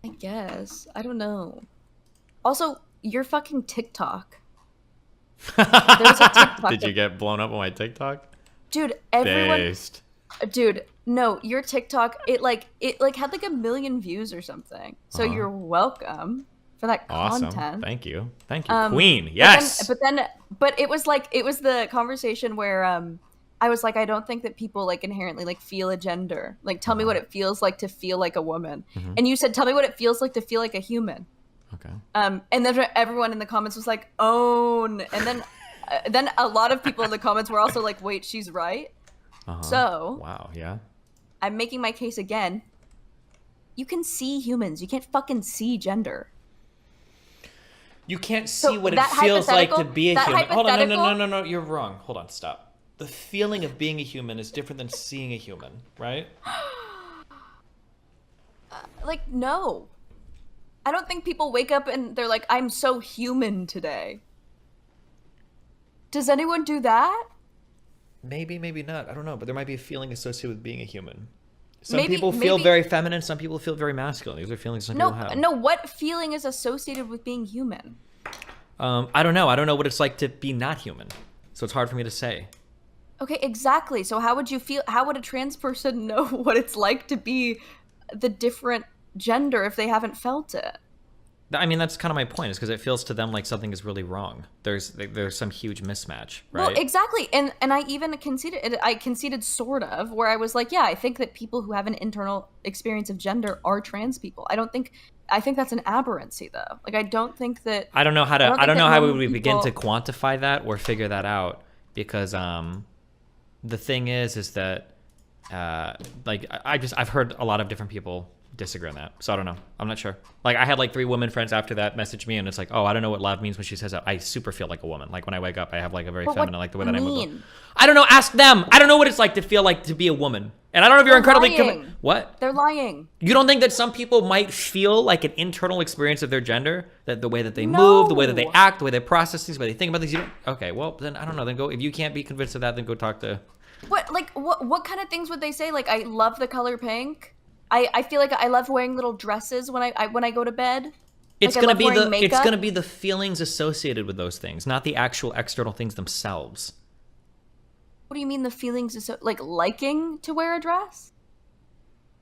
I guess. I don't know. Also, your fucking TikTok. There's a TikTok. Did you get blown up on my TikTok? Dude, everyone. Based. Dude, no, your TikTok, it had like 1 million views or something. So you're welcome for that content. Awesome. Thank you, Queen. Yes. But it was the conversation where I was like, I don't think that people like inherently like feel a gender. Like, tell me what it feels like to feel like a woman. And you said, tell me what it feels like to feel like a human. Okay. And then everyone in the comments was like, own. And then a lot of people in the comments were also like, wait, she's right. So wow, yeah. I'm making my case again. You can see humans. You can't fucking see gender. You can't see what it feels like to be a human. Hold on, no, you're wrong. Hold on, stop. The feeling of being a human is different than seeing a human, right? Like, no. I don't think people wake up and they're like, I'm so human today. Does anyone do that? Maybe, maybe not. I don't know, but there might be a feeling associated with being a human. Some people feel very feminine. Some people feel very masculine. These are feelings some people have. No, what feeling is associated with being human? I don't know. I don't know what it's like to be not human. So it's hard for me to say. Okay, exactly. So how would you feel? How would a trans person know what it's like to be the different gender if they haven't felt it? I mean, that's kind of my point, is because it feels to them like something is really wrong. There's some huge mismatch, right? Well, exactly. And I even conceded sort of, where I was like, yeah, I think that people who have an internal experience of gender are trans people. I think that's an aberrancy though. Like, I don't think that I don't know how we would begin to quantify that or figure that out, because the thing is that like I've heard a lot of different people disagree on that, so I don't know. I'm not sure. Like, I had like 3 women friends after that message me, and it's like, oh, I don't know what love means when she says that. I super feel like a woman. Like, when I wake up, I have like a very feminine, like the way that I move. I don't know. Ask them. I don't know what it's like to feel like to be a woman, and I don't know if you're incredibly what? They're lying. You don't think that some people might feel like an internal experience of their gender, that the way that they move, the way that they act, the way they process things, the way they think about things? You don't. Okay, well then I don't know. Then go. If you can't be convinced of that, then go talk to. What kind of things would they say? Like, I love the color pink. I feel like I love wearing little dresses when I go to bed. It's like, gonna be the feelings associated with those things, not the actual external things themselves. What do you mean the feelings like liking to wear a dress?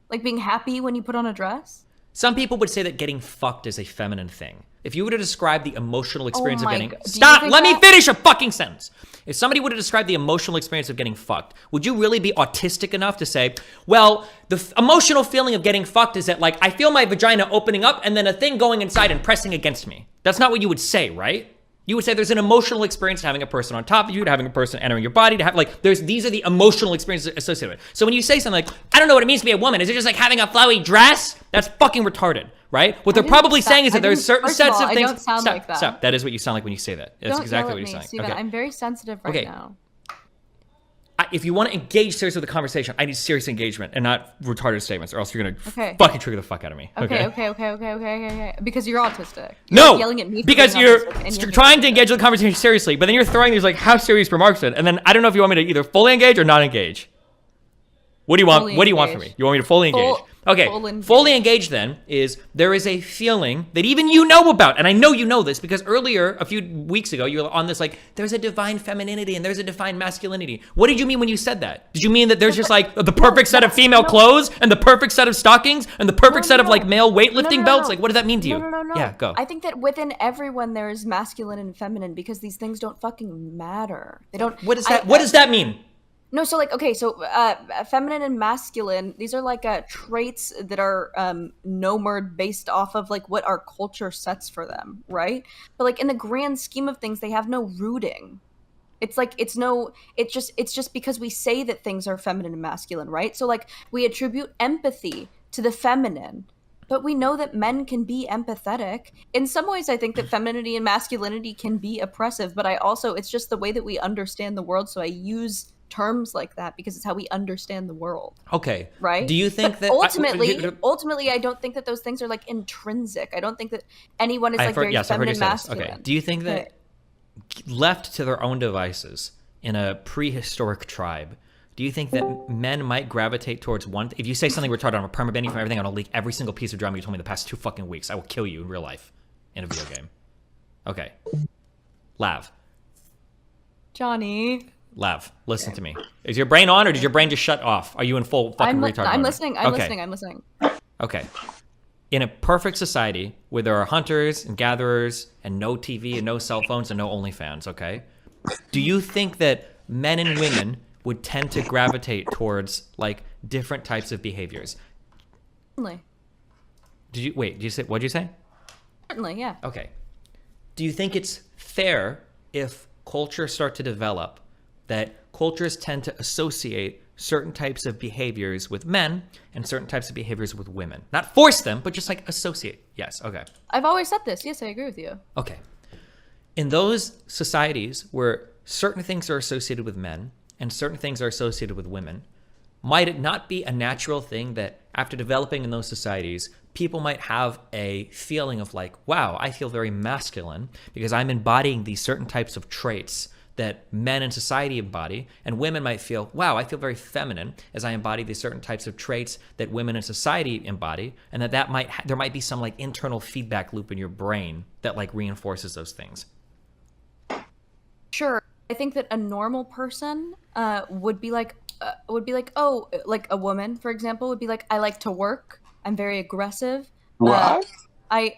Like being happy when you put on a dress? Some people would say that getting fucked is a feminine thing. If you were to describe the emotional experience of getting... Stop! Let me finish a fucking sentence! If somebody were to describe the emotional experience of getting fucked, would you really be autistic enough to say, well, the emotional feeling of getting fucked is that, like, I feel my vagina opening up and then a thing going inside and pressing against me. That's not what you would say, right? You would say there's an emotional experience to having a person on top of you, to having a person entering your body, to have, like, these are the emotional experiences associated with it. So when you say something like, I don't know what it means to be a woman, is it just like having a flowy dress? That's fucking retarded, right? What they're probably saying is that there's certain sets of things. I don't sound like that. Stop. That is what you sound like when you say that. That's exactly what you sound like. Steven, okay. I'm very sensitive right now. If you want to engage seriously with the conversation, I need serious engagement and not retarded statements, or else you're gonna fucking trigger the fuck out of me. Okay. Because you're autistic. You're yelling at me because you're trying to engage the conversation seriously, but then you're throwing these like half serious remarks in, and then I don't know if you want me to either fully engage or not engage. What do you want? What do you want from me? You want me to fully engage? Okay, fully engaged then is there is a feeling that even you know about, and I know you know this because earlier, a few weeks ago, you were on this like, there's a divine femininity and there's a divine masculinity. What did you mean when you said that? Did you mean that there's just like the perfect set of female clothes and the perfect set of stockings and the perfect set of like male weightlifting belts? Like, what does that mean to you? No. Yeah, go. I think that within everyone there is masculine and feminine because these things don't fucking matter. They don't. What does that mean? No, so like, okay, so feminine and masculine, these are like traits that are nomered based off of like what our culture sets for them, right? But like in the grand scheme of things, they have no rooting. It's like, it's just because we say that things are feminine and masculine, right? So like we attribute empathy to the feminine, but we know that men can be empathetic. In some ways, I think that femininity and masculinity can be oppressive, but it's just the way that we understand the world. So I use terms like that because it's how we understand the world. Okay. Right? Do you think that ultimately I don't think that those things are like intrinsic. I don't think that anyone is like very feminine masculine. Okay. Do you think that left to their own devices in a prehistoric tribe, do you think that men might gravitate towards one? If you say something retarded, I'm a permaban you from everything. I'm gonna leak every single piece of drama you told me the past 2 fucking weeks. I will kill you in real life in a video game. Okay. Lav. Johnny. Lav, listen to me. Is your brain on or did your brain just shut off? Are you in full fucking retard mode? I'm listening. I'm listening. Okay. In a perfect society where there are hunters and gatherers and no TV and no cell phones and no OnlyFans, okay? Do you think that men and women would tend to gravitate towards like different types of behaviors? Certainly. What'd you say? Certainly, yeah. Okay. Do you think it's fair if cultures start to develop that cultures tend to associate certain types of behaviors with men and certain types of behaviors with women? Not force them, but just like associate. Yes, okay. I've always said this. Yes, I agree with you. Okay. In those societies where certain things are associated with men and certain things are associated with women, might it not be a natural thing that after developing in those societies, people might have a feeling of like, wow, I feel very masculine because I'm embodying these certain types of traits that men in society embody, and women might feel, wow, I feel very feminine as I embody these certain types of traits that women in society embody, and that there might be some like internal feedback loop in your brain that like reinforces those things. Sure. I think that a normal person would be like, oh, like a woman, for example, would be like, I like to work. I'm very aggressive. What? I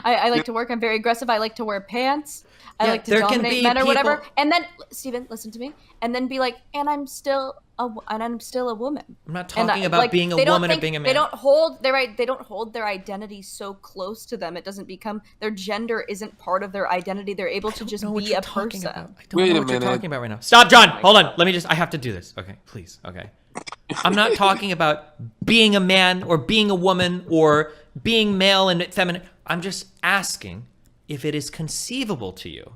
like to work. I'm very aggressive. I like to wear pants. I like to dominate men or whatever. And then, Steven, listen to me. And then be like, and I'm still a woman. I'm not talking about being a woman or being a man. They don't hold their identity so close to them. It doesn't become, their gender isn't part of their identity. They're able to just be a person. I don't know what you're talking about right now. Stop, John. Hold on. I have to do this. Okay, please. Okay. I'm not talking about being a man or being a woman or being male and feminine. I'm just asking if it is conceivable to you.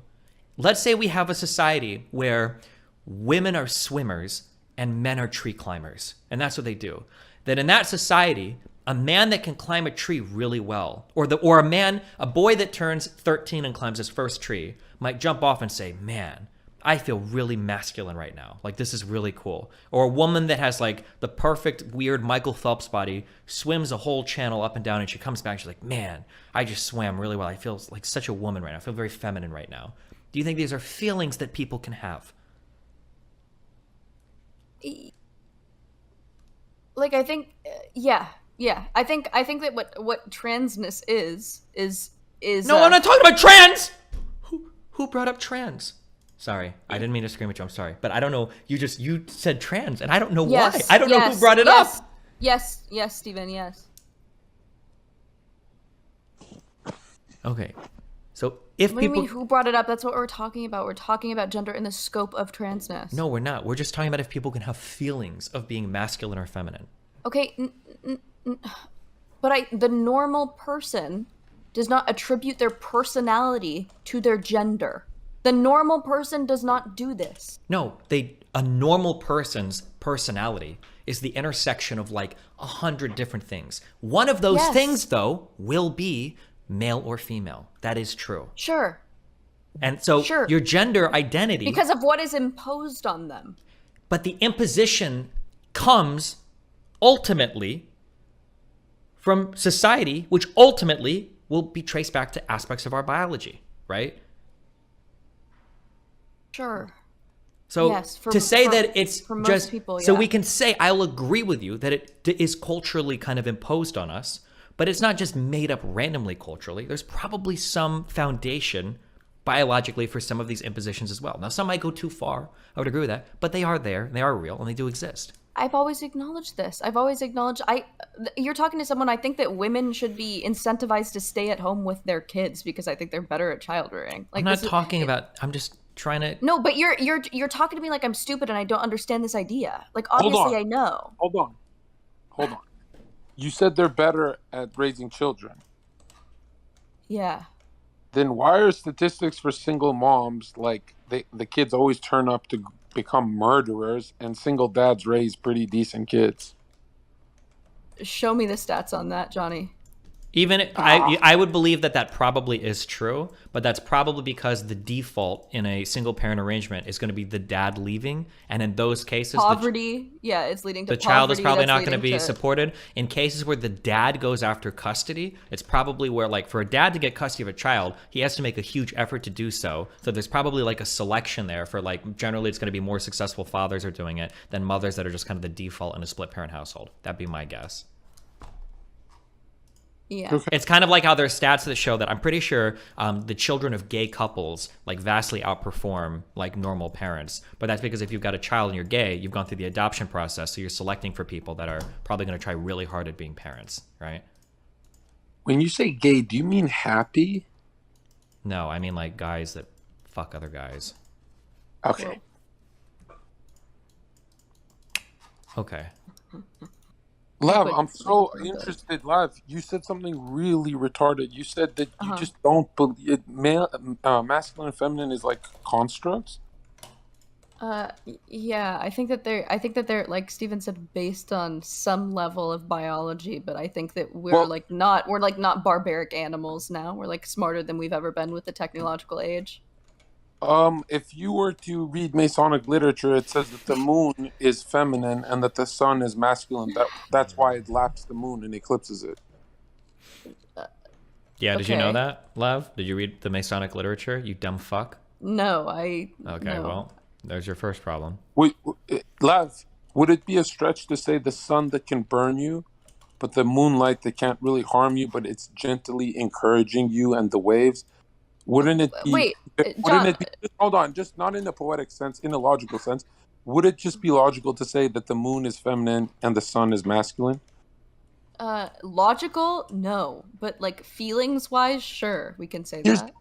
Let's say we have a society where women are swimmers and men are tree climbers, and that's what they do. That in that society, a man that can climb a tree really well, or a boy that turns 13 and climbs his first tree, might jump off and say, man, I feel really masculine right now. Like, this is really cool. Or a woman that has like the perfect weird Michael Phelps body, swims a whole channel up and down, and she comes back, she's like, man, I just swam really well. I feel like such a woman right now. I feel very feminine right now. Do you think these are feelings that people can have? Like, I think, yeah. I think that what transness is. No, I'm not talking about trans. Who brought up trans? Sorry, I didn't mean to scream at you. I'm sorry, but I don't know. You said trans, and I don't know why. I don't know who brought it up. Yes, Stephen. Yes. Okay, so if what people, do you mean, who brought it up? That's what we're talking about. We're talking about gender in the scope of transness. No, we're not. We're just talking about if people can have feelings of being masculine or feminine. Okay, but the normal person does not attribute their personality to their gender. The normal person does not do this. No, a normal person's personality is the intersection of like 100 different things. One of those things, though, will be male or female. That is true. Sure. And so your gender identity... Because of what is imposed on them. But the imposition comes ultimately from society, which ultimately will be traced back to aspects of our biology, right? Sure. So yes, to say that it's for most just people, so we can say, I'll agree with you that it is culturally kind of imposed on us, but it's not just made up randomly culturally. There's probably some foundation biologically for some of these impositions as well. Now, some might go too far. I would agree with that, but they are there, and they are real, and they do exist. I've always acknowledged this. I've always acknowledged you're talking to someone. I think that women should be incentivized to stay at home with their kids because I think they're better at child rearing. Like, I'm not talking about. I'm just trying to. No, but you're talking to me like I'm stupid and I don't understand this idea. Like, obviously I know. Hold on. You said they're better at raising children. Yeah. Then why are statistics for single moms like the kids always turn up to become murderers, and single dads raise pretty decent kids? Show me the stats on that, Johnny. Even I would believe that probably is true, but that's probably because the default in a single parent arrangement is going to be the dad leaving, and in those cases, poverty. It's leading to the poverty. Child is probably not going to be supported. In cases where the dad goes after custody, it's probably where, like, for a dad to get custody of a child, he has to make a huge effort to do so. So there's probably like a selection there for, like, generally it's going to be more successful fathers are doing it than mothers that are just kind of the default in a split parent household. That'd be my guess. Yeah. Okay. It's kind of like how there's stats that show that I'm pretty sure the children of gay couples like vastly outperform like normal parents. But that's because if you've got a child and you're gay, you've gone through the adoption process. So you're selecting for people that are probably going to try really hard at being parents, right? When you say gay, do you mean happy? No, I mean like guys that fuck other guys. Okay. Okay. Lav, I'm so interested. Lav, you said something really retarded. You said that you just don't believe masculine and feminine is like constructs. Yeah, I think that they're like Steven said, based on some level of biology, but I think that we're not barbaric animals now. We're like smarter than we've ever been with the technological age. If you were to read Masonic literature, it says that the moon is feminine and that the sun is masculine. That's why it laps the moon and eclipses it. Yeah, did you know that, Lav? Did you read the Masonic literature, you dumb fuck? No, Okay, well, there's your first problem. Wait, Lav, would it be a stretch to say the sun that can burn you, but the moonlight that can't really harm you, but it's gently encouraging you and the waves? Wouldn't it be... Wait, wouldn't John... it be, hold on, just not in a poetic sense, in a logical sense. Would it just be logical to say that the moon is feminine and the sun is masculine? Logical? No. But like feelings-wise, sure, we can say that.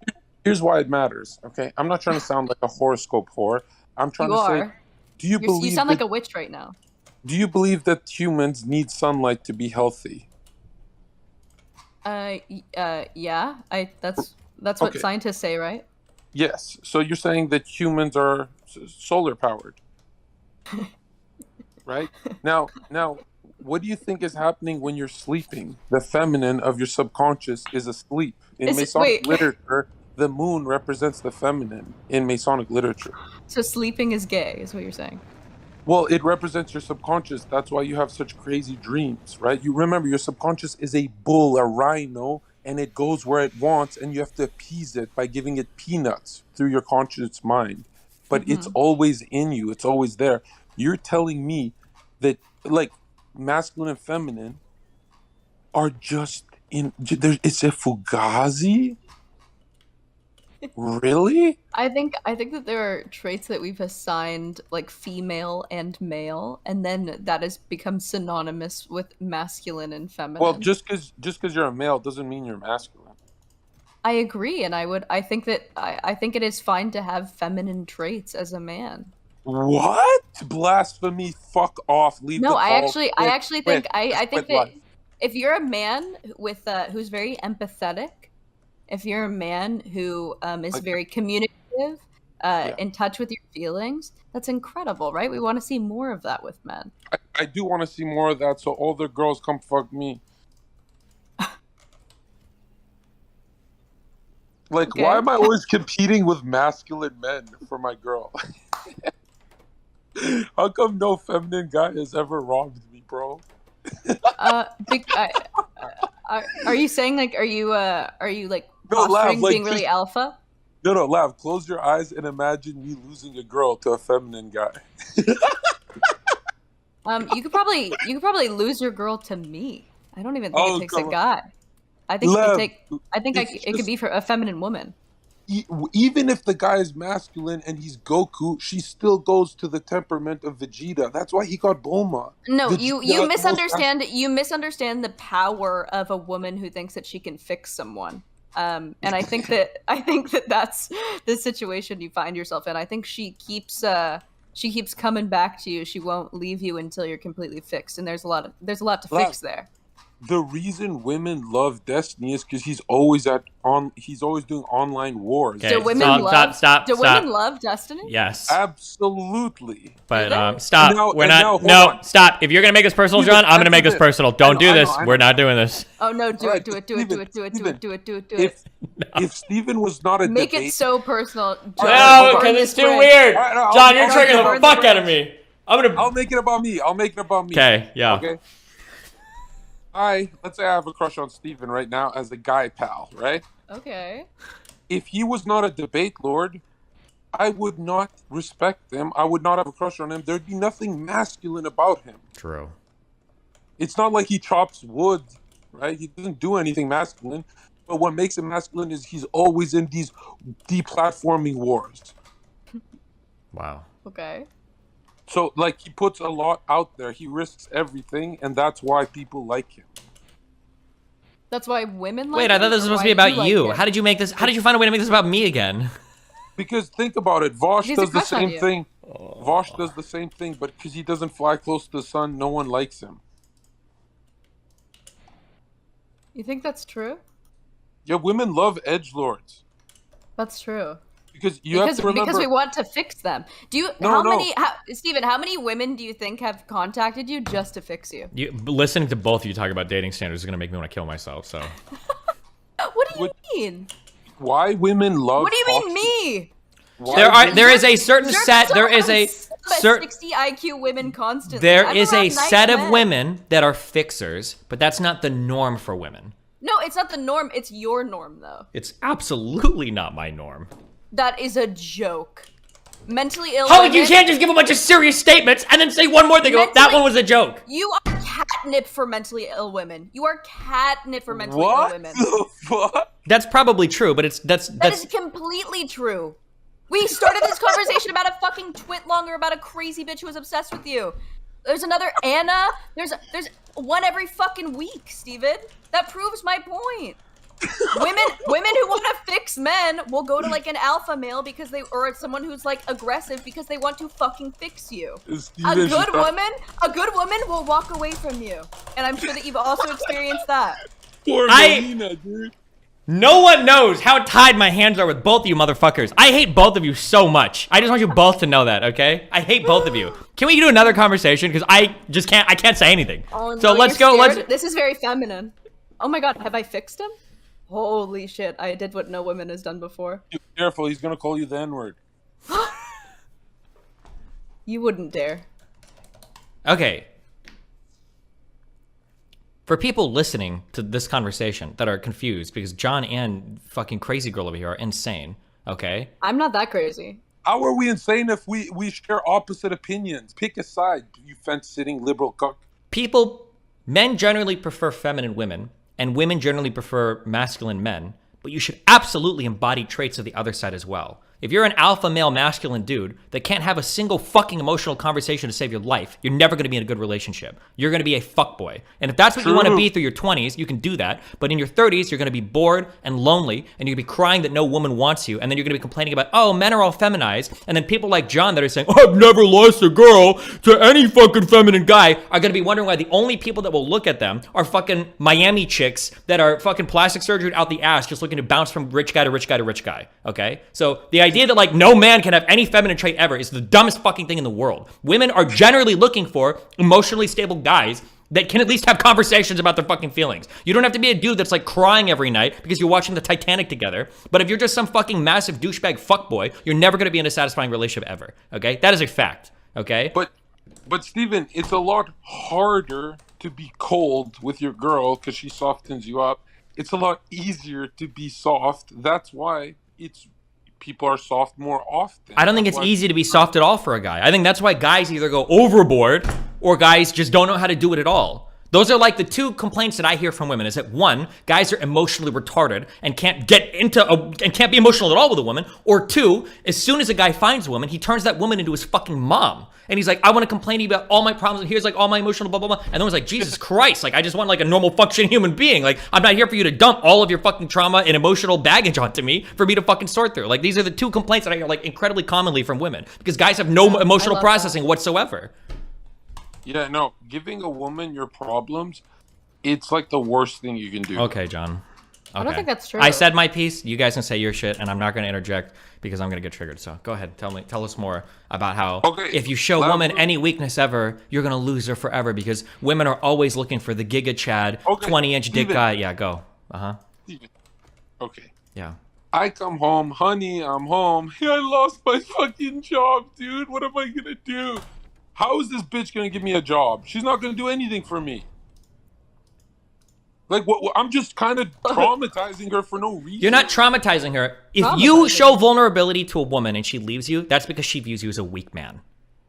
Here's why it matters, okay? I'm not trying to sound like a horoscope whore. I'm trying to say, do you believe... You sound like a witch right now. Do you believe that humans need sunlight to be healthy? Yeah. That's what scientists say, right? Yes. So you're saying that humans are solar powered, right? Now, what do you think is happening when you're sleeping? The feminine of your subconscious is asleep. In Masonic literature, the moon represents the feminine in Masonic literature. So sleeping is gay, is what you're saying. Well, it represents your subconscious. That's why you have such crazy dreams, right? You remember your subconscious is a bull, a rhino, and it goes where it wants, and you have to appease it by giving it peanuts through your conscious mind. But it's always in you. It's always there. You're telling me that, like, masculine and feminine are just in... It's a fugazi? Really? I think that there are traits that we've assigned like female and male, and then that has become synonymous with masculine and feminine. Well, just because you're a male doesn't mean you're masculine. I agree, and I think it is fine to have feminine traits as a man. What? Blasphemy! Fuck off! Leave. No, the I call. actually think that life. if you're a man with who's very empathetic, if you're a man who is very communicative, in touch with your feelings, that's incredible, right? We want to see more of that with men. I do want to see more of that, so all the girls come fuck me. Like, Okay. why am I always competing with masculine men for my girl? How come no feminine guy has ever robbed me, bro? Are you saying like are you like No, Lav, posturing like, being really alpha? No, Lav, close your eyes and imagine me losing a girl to a feminine guy. You could probably lose your girl to me. I don't even think Oh, it takes a come on. guy. I think Lav, it could be for a feminine woman. Even if the guy is masculine and he's Goku, she still goes to the temperament of Vegeta. That's why he got Bulma. No, Vegeta you is the misunderstand the power of a woman who thinks that she can fix someone. And I think that that's the situation you find yourself in. I think she keeps coming back to you. She won't leave you until you're completely fixed. And there's a lot to fix there. The reason women love Destiny is because he's always doing online wars. Okay, Do women stop. love Destiny? Yes. Absolutely. But stop. Now- We're and not. now, hold No, on. stop. If you're gonna make this personal, Steven, John, I'm gonna make this answer this. personal. Don't do I know, this. I know. We're not doing this. Oh no, do Alright, it. If Steven was not a Make debate, it so personal. John, No, burn because this it's too bridge. weird. Alright, no, John, you're I'll triggering burn the the fuck out of bridge. me. I'm gonna. I'll make it about me. Okay. Yeah. Okay. Let's say I have a crush on Steven right now as a guy pal, right? Okay. If he was not a debate lord, I would not respect him. I would not have a crush on him. There'd be nothing masculine about him. True. It's not like he chops wood, right? He doesn't do anything masculine. But what makes him masculine is he's always in these deplatforming wars. Wow. Okay. So, like, he puts a lot out there. He risks everything, and that's why people like him. That's why women like Wait, I thought him, this was or supposed to why be about like you. him? How did you make this? How did you find a way to make this about me again? Because think about it. Vosh He's a does the crush on same you. thing. Vosh does the same thing, but because he doesn't fly close to the sun, no one likes him. You think that's true? Yeah, women love edgelords. That's true. Because have to remember... Because we want to fix them. Do you? Steven, how many women do you think have contacted you just to fix you? Listening to both of you talk about dating standards is gonna make me want to kill myself. So. What do you mean? Why women love... What do you mean me? There is a certain set. There is a certain 60 IQ women constantly. There I'm is a around nice set of men. women that are fixers, but that's not the norm for women. No, it's not the norm. It's your norm, though. It's absolutely not my norm. That is a joke. Mentally ill. How women, you can't just give a bunch of serious statements and then say one more thing. Go, that one was a joke. You are catnip for mentally ill women. You are catnip for mentally ill What women. the fuck? That's probably true, but That is completely true. We started this conversation about a fucking twit longer about a crazy bitch who was obsessed with you. There's another Anna. There's one every fucking week, Steven. That proves my point. Women who want to fix men will go to like an alpha male or someone who's like aggressive because they want to fucking fix you. A good woman will walk away from you, and I'm sure that you've also experienced that. Poor Melina, dude. No one knows how tied my hands are with both of you motherfuckers. I hate both of you so much. I just want you both to know that, okay? I hate both of you. Can we do another conversation? Because I can't say anything. Oh, so no, let's you're go. scared? This is very feminine. Oh my god, have I fixed him? Holy shit, I did what no woman has done before. Be careful, he's gonna call you the N-word. You wouldn't dare. Okay. For people listening to this conversation that are confused, because John and fucking crazy girl over here are insane, okay? I'm not that crazy. How are we insane if we share opposite opinions? Pick a side, you fence-sitting liberal cuck. Men generally prefer feminine women, and women generally prefer masculine men, but you should absolutely embody traits of the other side as well. If you're an alpha male masculine dude that can't have a single fucking emotional conversation to save your life, you're never going to be in a good relationship. You're going to be a fuckboy. And if that's what you want to be through your 20s, you can do that. But in your 30s, you're going to be bored and lonely, and you're going to be crying that no woman wants you. And then you're going to be complaining about, oh, men are all feminized. And then people like John that are saying, oh, I've never lost a girl to any fucking feminine guy, are going to be wondering why the only people that will look at them are fucking Miami chicks that are fucking plastic surgery out the ass, just looking to bounce from rich guy to rich guy to rich guy. Okay? So the idea that like no man can have any feminine trait ever is the dumbest fucking thing in the world. Women are generally looking for emotionally stable guys that can at least have conversations about their fucking feelings. You don't have to be a dude that's like crying every night because you're watching the Titanic together. But if you're just some fucking massive douchebag fuckboy, you're never going to be in a satisfying relationship ever. Okay? That is a fact. Okay? But Steven, it's a lot harder to be cold with your girl because she softens you up. It's a lot easier to be soft. That's why people are soft more often. I don't think it's easy to be soft at all for a guy. I think that's why guys either go overboard or guys just don't know how to do it at all. Those are like the two complaints that I hear from women is that one, guys are emotionally retarded and can't be emotional at all with a woman. Or two, as soon as a guy finds a woman, he turns that woman into his fucking mom. And he's like, I want to complain to you about all my problems, and here's like all my emotional blah, blah, blah. And then was like, Jesus Christ, like I just want like a normal functioning human being. Like I'm not here for you to dump all of your fucking trauma and emotional baggage onto me for me to fucking sort through. Like these are the two complaints that I hear like incredibly commonly from women because guys have no emotional processing whatsoever. Yeah, no, giving a woman your problems, it's like the worst thing you can do. Okay, John. Okay. I don't think that's true. I said my piece. You guys can say your shit, and I'm not going to interject because I'm going to get triggered. So go ahead. Tell us more about how if you show a woman any weakness ever, you're going to lose her forever because women are always looking for the Giga Chad, 20-inch dick guy. Yeah, go. Uh-huh. Steven. Okay. Yeah. I come home, honey, I'm home. Hey, I lost my fucking job, dude. What am I going to do? How is this bitch going to give me a job? She's not going to do anything for me. Like, what? I'm just kind of traumatizing her for no reason. You're not traumatizing her. If you show vulnerability to a woman and she leaves you, that's because she views you as a weak man.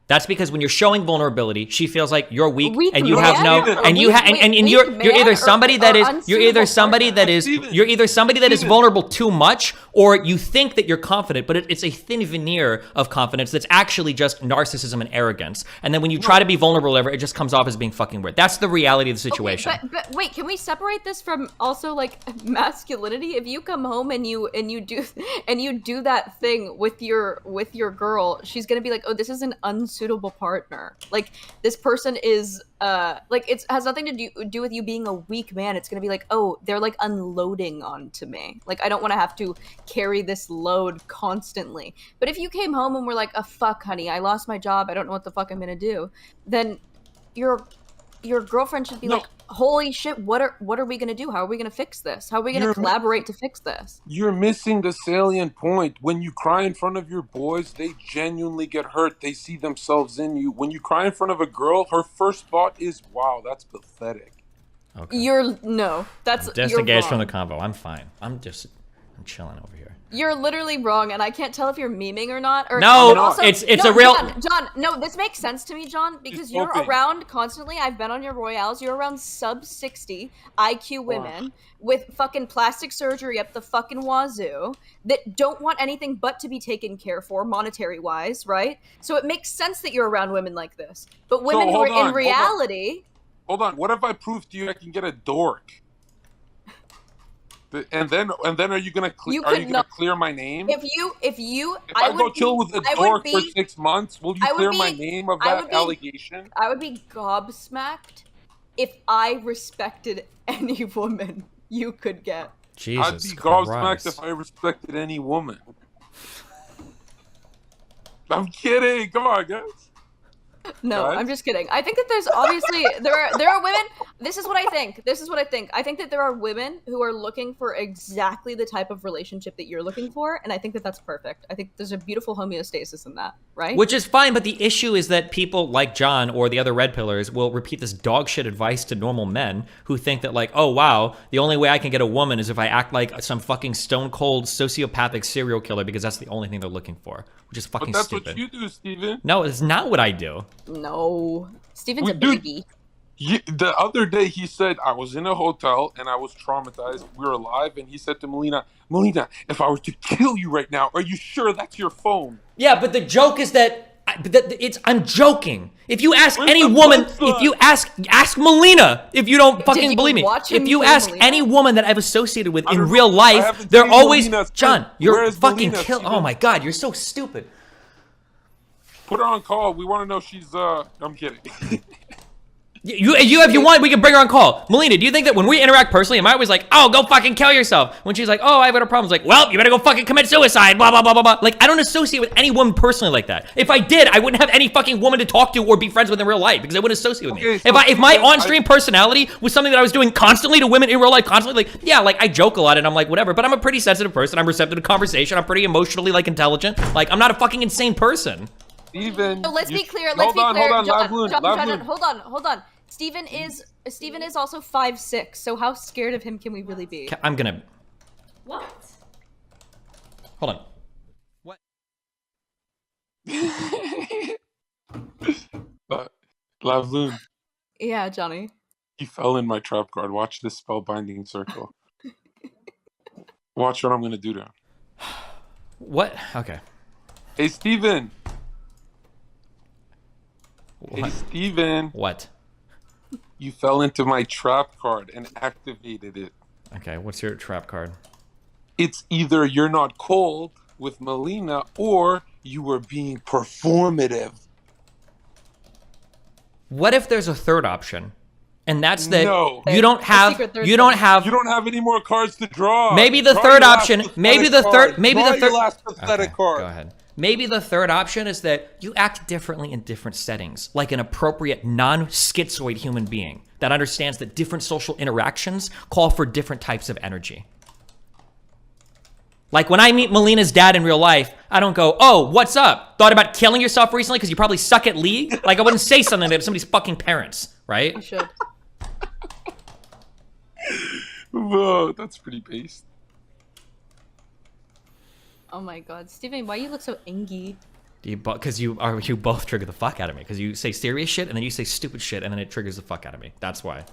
That's because when you're showing vulnerability, she feels like you're weak and you have no, and you have, and you're either somebody that is, you're either somebody that is vulnerable too much, or you think that you're confident, but it's a thin veneer of confidence that's actually just narcissism and arrogance. And then when you try to be vulnerable, it just comes off as being fucking weird. That's the reality of the situation. Okay, but wait, can we separate this from also like masculinity? If you come home and you do that thing with your girl, she's gonna be like, oh, this is an unsuitable partner. Like this person is like it has nothing to do with you being a weak man. It's gonna be like, oh, they're like unloading onto me. Like I don't want to have to carry this load constantly. But if you came home and were like, oh fuck, honey, I lost my job, I don't know what the fuck I'm gonna do, then your girlfriend should be like, holy shit, what are we gonna do? How are we gonna fix this? How are we gonna collaborate to fix this? You're missing the salient point. When you cry in front of your boys, they genuinely get hurt. They see themselves in you. When you cry in front of a girl, her first thought is, wow, that's pathetic. Okay. That's disengaged from the convo. I'm fine. I'm chilling over here. You're literally wrong, and I can't tell if you're memeing or not. Or no, also, it's a real... John, no, this makes sense to me, John, because you're around constantly. I've been on your Royales. You're around sub-60 IQ women with fucking plastic surgery up the fucking wazoo that don't want anything but to be taken care for, monetary-wise, right? So it makes sense that you're around women like this. But women who are in reality... Hold on. What if I prove to you I can get a dork? And then are you gonna clear my name? If I go chill with a dork for 6 months, will you clear my name of that allegation? I would be gobsmacked if I respected any woman you could get. Jesus I'd be gobsmacked if I respected any woman. I'm kidding. Come on, guys. No, guys? I'm just kidding. I think that there's obviously there are women. This is what I think. I think that there are women who are looking for exactly the type of relationship that you're looking for, and I think that that's perfect. I think there's a beautiful homeostasis in that, right? Which is fine, but the issue is that people like John or the other red pillars will repeat this dog shit advice to normal men who think that like, oh wow, the only way I can get a woman is if I act like some fucking stone cold sociopathic serial killer because that's the only thing they're looking for, which is fucking But that's stupid. what you do, Steven. No, it's not what I do. No, Steven's a Dude, baby. The other day he said, I was in a hotel and I was traumatized. We were alive. And he said to Melina, if I were to kill you right now, are you sure that's your phone? Yeah, but the joke is that I'm joking. If you ask any woman, if you ask Melina, if you don't fucking believe me, if you ask any woman that I've associated with in real life, they're always John. You're fucking kill. Oh my god, you're so stupid. Put her on call. We want to know she's. I'm kidding. If you want, we can bring her on call. Melina, do you think that when we interact personally, am I always like, oh, go fucking kill yourself? When she's like, oh, I've got a problem, it's like, well, you better go fucking commit suicide, blah, blah, blah, blah, blah. Like, I don't associate with any woman personally like that. If I did, I wouldn't have any fucking woman to talk to or be friends with in real life because they wouldn't associate with me. So if my on-stream personality was something that I was doing constantly to women in real life, constantly, like, yeah, like, I joke a lot and I'm like, whatever, but I'm a pretty sensitive person. I'm receptive to conversation. I'm pretty emotionally, like, intelligent. Like, I'm not a fucking insane person. Steven. So let's be clear. Hold on, John, Lavlune. hold on. Steven is also 5'6", so how scared of him can we really be? I'm gonna... What? Hold on. What? Lavlune. Yeah, Johnny. He fell in my trap card. Watch this spellbinding circle. Watch what I'm going to do to him. What? Okay. Hey, Steven. What? Hey, Steven. What? You fell into my trap card and activated it. Okay, what's your trap card? It's either you're not cold with Melina or you were being performative. What if there's a third option? And that's that No. you don't have You don't have any more cards to draw. maybe the Draw third your last option, pathetic maybe the card. third maybe Draw the your third last pathetic Okay, card. go ahead. Maybe the third option is that you act differently in different settings, like an appropriate non-schizoid human being that understands that different social interactions call for different types of energy. Like when I meet Melina's dad in real life, I don't go, oh, what's up? Thought about killing yourself recently because you probably suck at League? Like I wouldn't say something like that to somebody's fucking parents, right? You should. Whoa, that's pretty based. Oh my god, Steven, why you look so angy? Because you both trigger the fuck out of me. Because you say serious shit and then you say stupid shit and then it triggers the fuck out of me. That's why.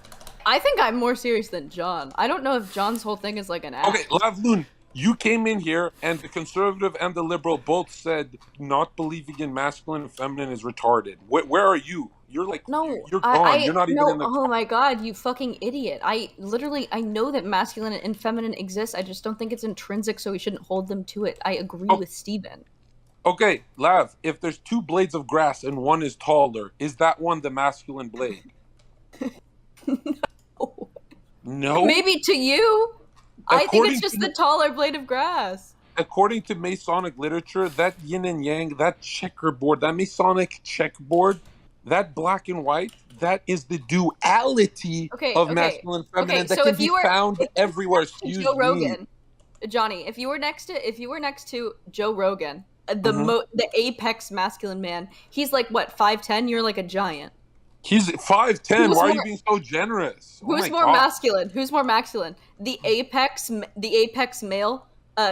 I think I'm more serious than John. I don't know if John's whole thing is like an act. Okay, Lavlune, you came in here and the conservative and the liberal both said not believing in masculine and feminine is retarded. Where are you? You're like, No, you're gone. You're not even in the... Oh my god, you fucking idiot. I know that masculine and feminine exist. I just don't think it's intrinsic, so we shouldn't hold them to it. I agree with Steven. Okay, Lav, if there's two blades of grass and one is taller, is that one the masculine blade? No? Maybe to you. I think it's According just to the taller blade of grass. According to Masonic literature, that yin and yang, that checkerboard, that Masonic checkboard, that black and white, that is the duality of masculine and feminine that so can if be you were, found everywhere. Joe Rogan, Johnny, if you were next to Joe Rogan, the apex masculine man, he's like what, 5'10"? You're like a giant. He's 5'10". Why are you being so generous? Who's more masculine? Who's more masculine? The apex male,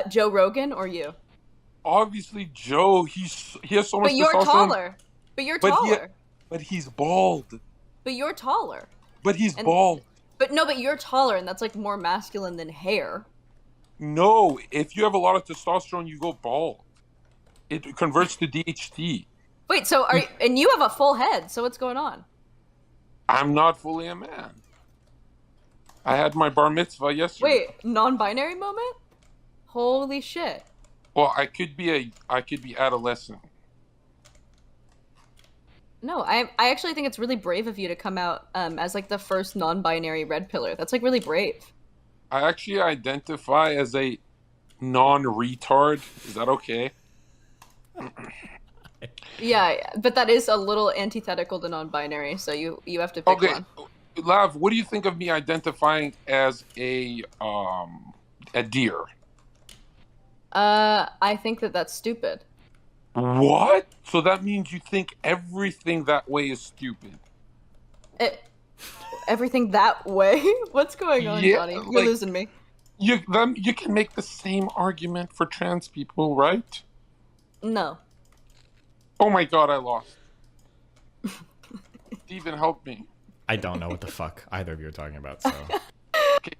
Joe Rogan, or you? Obviously, Joe. He has so much. But you're taller. But you're taller. But he's bald. But you're taller. But he's bald. But you're taller, and that's like more masculine than hair. No, if you have a lot of testosterone, you go bald. It converts to DHT. Wait, so and you have a full head, so what's going on? I'm not fully a man. I had my bar mitzvah yesterday. Wait, non-binary moment? Holy shit. Well, I could be adolescent. No, I actually think it's really brave of you to come out as like the first non-binary red pillar. That's like really brave. I actually identify as a non-retard. Is that okay? Yeah, but that is a little antithetical to non-binary, so you have to pick one. Lav, what do you think of me identifying as a deer? I think that's stupid. What? So that means you think everything that way is stupid? Everything that way? What's going on, Johnny? You're losing me. You can make the same argument for trans people, right? No. Oh my god, I lost. Steven, help me. I don't know what the fuck either of you are talking about, so.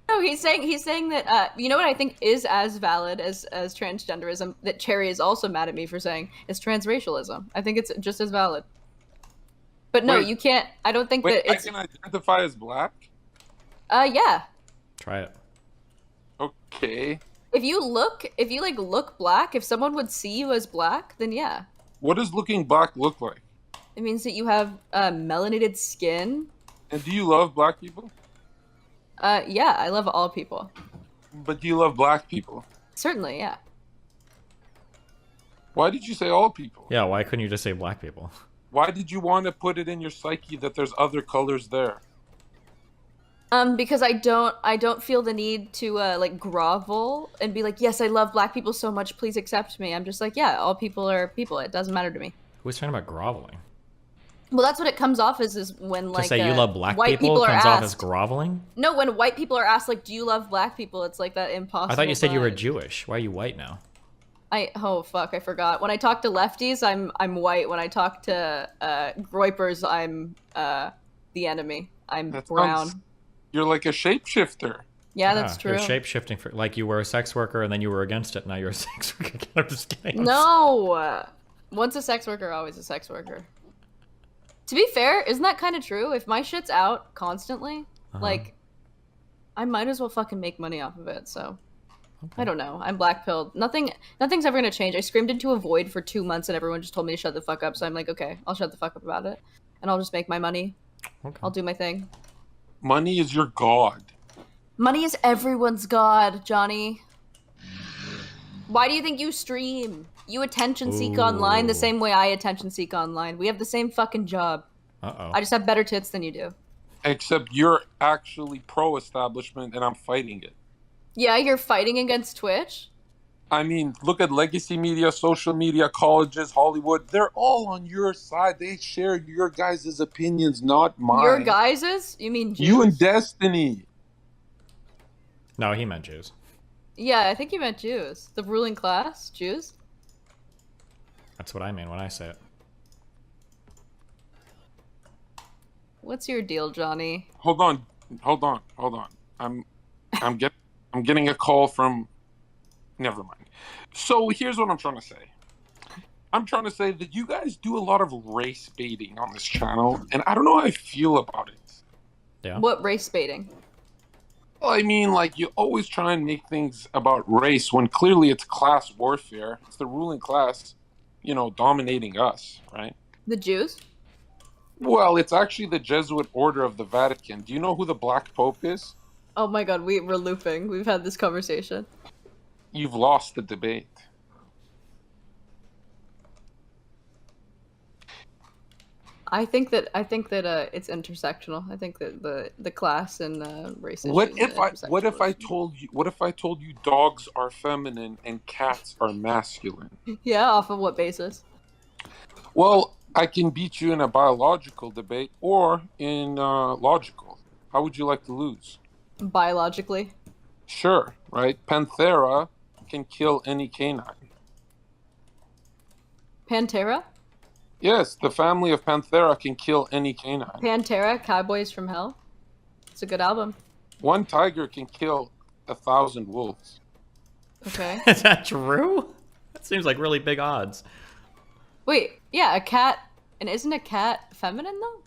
No, he's saying that you know what I think is as valid as transgenderism, that Chaeiry is also mad at me for saying, is transracialism. I think it's just as valid. But no, you can't. I don't think that it's. I can identify as black? Yeah. Try it. Okay. If you look black, if someone would see you as black, then yeah. What does looking black look like? It means that you have melanated skin. And do you love black people? Yeah, I love all people. But do you love black people? Certainly, yeah. Why did you say all people? Yeah, why couldn't you just say black people? Why did you want to put it in your psyche that there's other colors there? Because I don't feel the need to like grovel and be like, yes, I love black people so much, please accept me. I'm just like, yeah, all people are people. It doesn't matter to me. Who's talking about groveling? Well, that's what it comes off as, is when like to say you love black white people are comes asked, off as groveling? No, when white people are asked like, do you love black people? It's like that impossible. I thought you said you were vibe. Jewish. Why are you white now? Oh fuck, I forgot. When I talk to lefties, I'm white. When I talk to groypers, I'm the enemy. I'm brown. You're like a shapeshifter. Yeah, that's true. You're shape-shifting for, like you were a sex worker and then you were against it. Now you're a sex worker. I'm just kidding. No, once a sex worker, always a sex worker. To be fair, isn't that kind of true? If my shit's out constantly, like, I might as well fucking make money off of it. So, I don't know. I'm black-pilled. Nothing's ever gonna change. I screamed into a void for 2 months and everyone just told me to shut the fuck up. So I'm like, okay, I'll shut the fuck up about it, and I'll just make my money. Okay. I'll do my thing. Money is your god. Money is everyone's god, Johnny. Why do you think you stream? You attention seek online the same way I attention seek online. We have the same fucking job. Uh-oh. I just have better tits than you do. Except you're actually pro-establishment and I'm fighting it. Yeah, you're fighting against Twitch? I mean, look at legacy media, social media, colleges, Hollywood. They're all on your side. They share your guys' opinions, not mine. Your guys'? You mean Jews? You and Destiny. No, he meant Jews. Yeah, I think he meant Jews. The ruling class? Jews? That's what I mean when I say it. What's your deal, Johnny? Hold on. I'm getting a call from... Never mind. So here's what I'm trying to say. I'm trying to say that you guys do a lot of race baiting on this channel, and I don't know how I feel about it. Yeah. What race baiting? Well, I mean, like, you always try and make things about race when clearly it's class warfare. It's the ruling class, dominating us, right? The Jews? Well, it's actually the Jesuit Order of the Vatican. Do you know who the Black Pope is? Oh my god, we're looping. We've had this conversation. You've lost the debate. I think that it's intersectional. I think that the class and race issues. What if I told you dogs are feminine and cats are masculine? Yeah, off of what basis? Well, I can beat you in a biological debate or in logical. How would you like to lose? Biologically. Sure, right? Panthera can kill any canine. Pantera? Yes, the family of Panthera can kill any canine. Pantera, Cowboys from Hell. It's a good album. One tiger can kill 1,000 wolves. Okay. Is that true? That seems like really big odds. Wait, yeah, a cat. And isn't a cat feminine, though?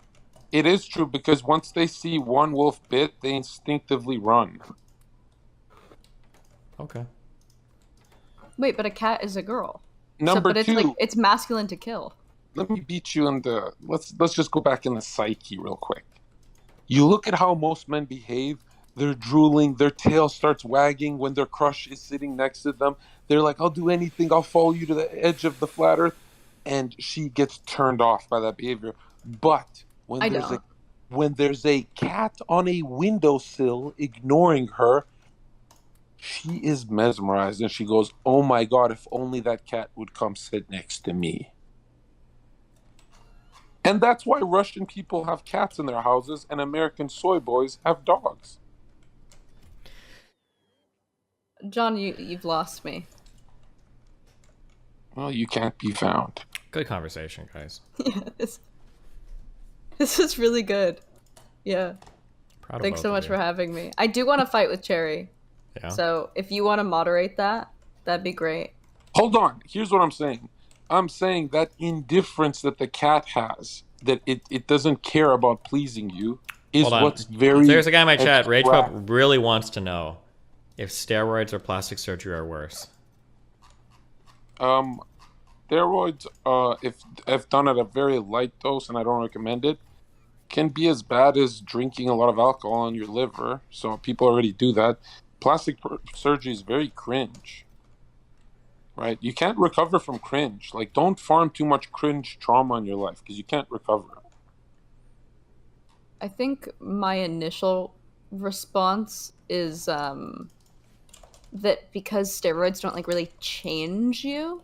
It is true, because once they see one wolf bit, they instinctively run. Okay. Wait, but a cat is a girl. Number but two. It's masculine to kill. Let me beat you in the... Let's just go back in the psyche real quick. You look at how most men behave. They're drooling. Their tail starts wagging when their crush is sitting next to them. They're like, I'll do anything. I'll follow you to the edge of the flat earth. and she gets turned off by that behavior. But when there's a cat on a windowsill ignoring her, she is mesmerized and she goes, "Oh my God, if only that cat would come sit next to me." And that's why Russian people have cats in their houses and American soy boys have dogs. John, you've lost me. Well, you can't be found. Good conversation, guys. Yeah, this is really good. Yeah. Thanks so much for having me. I do want to fight with Chaeiry. Yeah. So if you want to moderate that, that'd be great. Hold on. Here's what I'm saying. I'm saying that indifference that the cat has, that it doesn't care about pleasing you, is what's very... There's a guy in my chat. Rage Pop really wants to know if steroids or plastic surgery are worse. Steroids, if done at a very light dose, and I don't recommend it, can be as bad as drinking a lot of alcohol in your liver. So people already do that. Plastic surgery is very cringe, right? You can't recover from cringe. Like, don't farm too much cringe trauma in your life because you can't recover. I think my initial response is that because steroids don't like really change you,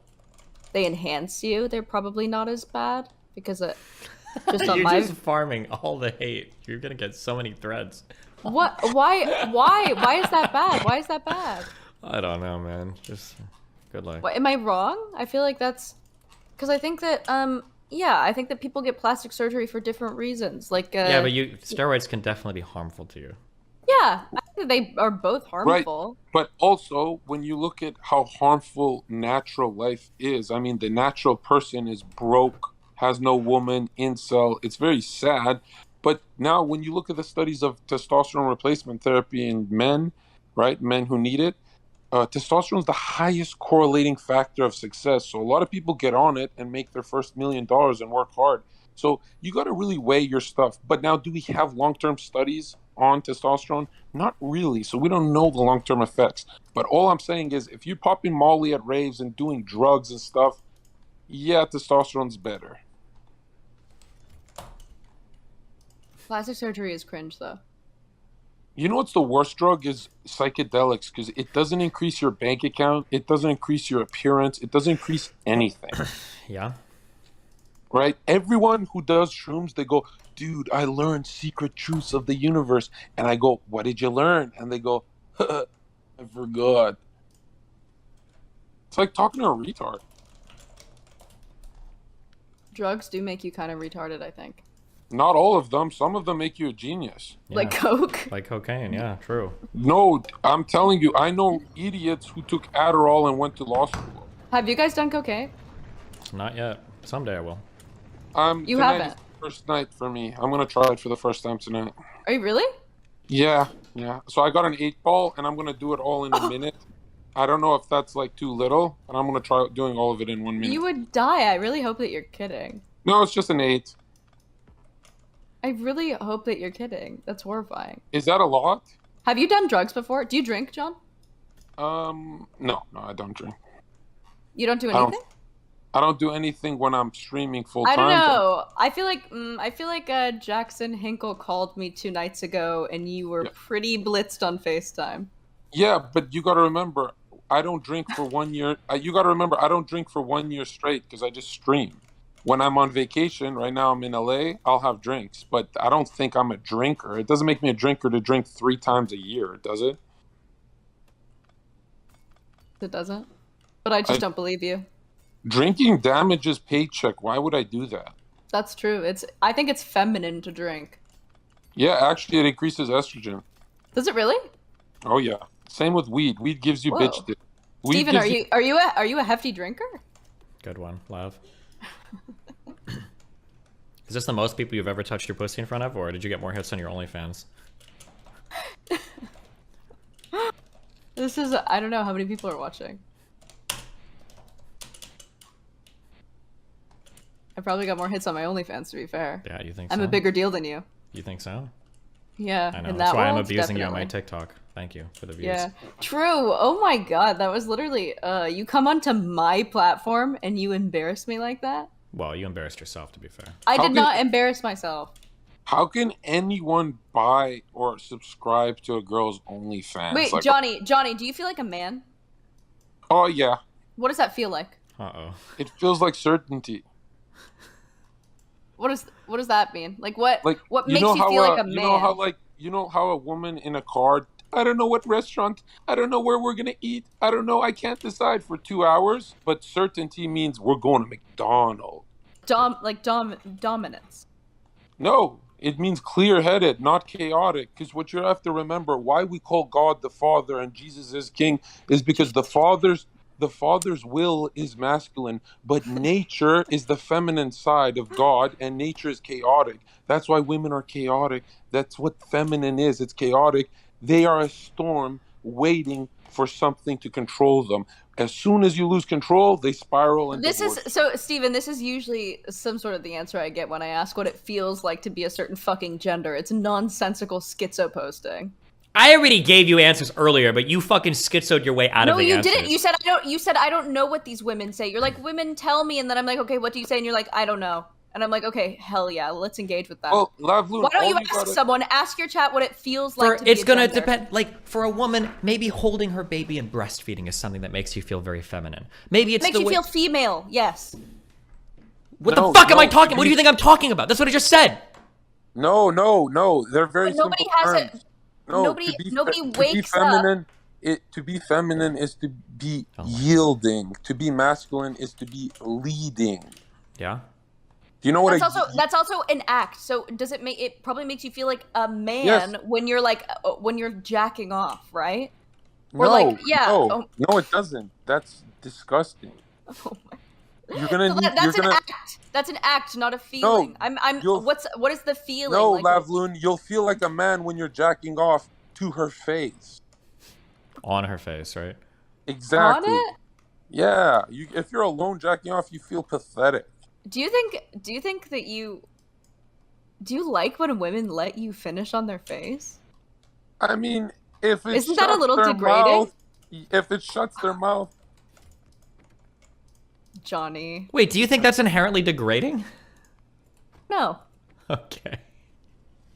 they enhance you. They're probably not as bad because just on You're just farming all the hate. You're gonna get so many threads. What? Why is that bad? Why is that bad? I don't know, man. Just good luck. What, am I wrong? I feel like that's because I think that yeah, I think that people get plastic surgery for different reasons. Like yeah, but steroids can definitely be harmful to you. Yeah, I think that they are both harmful. Right. But also, when you look at how harmful natural life is, I mean, the natural person is broke, has no woman, incel. It's very sad. But now when you look at the studies of testosterone replacement therapy in men, right, men who need it, testosterone is the highest correlating factor of success. So a lot of people get on it and make their first $1 million and work hard. So you got to really weigh your stuff. But now, do we have long-term studies on testosterone? Not really. So we don't know the long-term effects. But all I'm saying is, if you're popping Molly at raves and doing drugs and stuff, yeah, testosterone's better. Plastic surgery is cringe, though. You know what's the worst drug is psychedelics, because it doesn't increase your bank account, it doesn't increase your appearance, it doesn't increase anything. Yeah. Right? Everyone who does shrooms, they go, "Dude, I learned secret truths of the universe." And I go, "What did you learn?" And they go, "I forgot." It's like talking to a retard. Drugs do make you kind of retarded, I think. Not all of them. Some of them make you a genius. Yeah. Like coke? Like cocaine, yeah, true. No, I'm telling you, I know idiots who took Adderall and went to law school. Have you guys done cocaine? Not yet. Someday I will. You haven't? First night for me. I'm going to try it for the first time tonight. Are you really? Yeah. So I got an 8-ball, and I'm going to do it all in a minute. I don't know if that's like too little, but I'm going to try doing all of it in 1 minute. You would die. I really hope that you're kidding. No, it's just an 8. I really hope that you're kidding. That's horrifying. Is that a lot? Have you done drugs before? Do you drink, John? No, I don't drink. You don't do anything? I don't do anything when I'm streaming full time. I don't know. I feel like Jackson Hinkle called me 2 nights ago, and you were pretty blitzed on FaceTime. Yeah, but you got to remember, I don't drink for 1 year. You got to remember, I don't drink for 1 year straight because I just stream. When I'm on vacation, right now I'm in LA, I'll have drinks, but I don't think I'm a drinker. It doesn't make me a drinker to drink 3 times a year, does it? It doesn't. But I just don't believe you. Drinking damages paycheck. Why would I do that? That's true. I think it's feminine to drink. Yeah, actually it increases estrogen. Does it really? Oh yeah. Same with weed. Weed gives you bitch dick. Steven, are you a hefty drinker? Good one, Lav. Is this the most people you've ever touched your pussy in front of, or did you get more hits on your OnlyFans? This is, I don't know how many people are watching. I probably got more hits on my OnlyFans, to be fair. Yeah, you think so? I'm a bigger deal than you. You think so? Yeah. I know. That's why I'm abusing you on my TikTok. Thank you for the views. Yeah, true. Oh my god, that was literally you come onto my platform and you embarrass me like that. Well, you embarrassed yourself, to be fair. I did not embarrass myself. How can anyone buy or subscribe to a girl's OnlyFans? Wait, like, Johnny, do you feel like a man? Oh yeah. What does that feel like? Uh-oh. It feels like certainty. What does that mean? Like what makes you how, feel like a man? You know how a woman in a car, I don't know what restaurant, I don't know where we're gonna eat, I don't know, I can't decide for 2 hours, but certainty means we're going to McDonald's. Dominance. No, it means clear-headed, not chaotic. Because what you have to remember, why we call God the Father and Jesus is King, is because the Father's will is masculine, but nature is the feminine side of God, and nature is chaotic. That's why women are chaotic. That's what feminine is. It's chaotic. They are a storm waiting for something to control them. As soon as you lose control, they spiral into Steven, this is usually some sort of the answer I get when I ask what it feels like to be a certain fucking gender. It's nonsensical schizo posting. I already gave you answers earlier, but you fucking schizoed your way out of the answers. No, you didn't. You said I don't know what these women say. You're like, women tell me, and then I'm like, okay, what do you say? And you're like, I don't know. And I'm like, okay, hell yeah, let's engage with that. Well, Lavlune, why don't you ask someone? Ask your chat what it feels like to be a gender. It's gonna depend. Like, for a woman, maybe holding her baby and breastfeeding is something that makes you feel very feminine. Maybe it makes you feel female. Yes. What the fuck am I talking? What do you think I'm talking about? That's what I just said. No. They're very simple terms. Nobody wakes up. To be feminine is to be yielding. To be masculine is to be leading. Yeah. Do you know what? That's also an act. So does it make it probably makes you feel like a man when you're when you're jacking off, right? No, it doesn't. That's Oh disgusting. my. You're gonna. That's an act. That's an act, not a feeling. No, what is the feeling? No, like, Lavlune, you'll feel like a man when you're jacking off to her face. On her face, right? Exactly. On it? Yeah. If you're alone jacking off, you feel pathetic. Do you think that you like when women let you finish on their face? I mean, if it isn't that a little degrading? If it shuts their mouth. Johnny. Wait, do you think that's inherently degrading? No. Okay.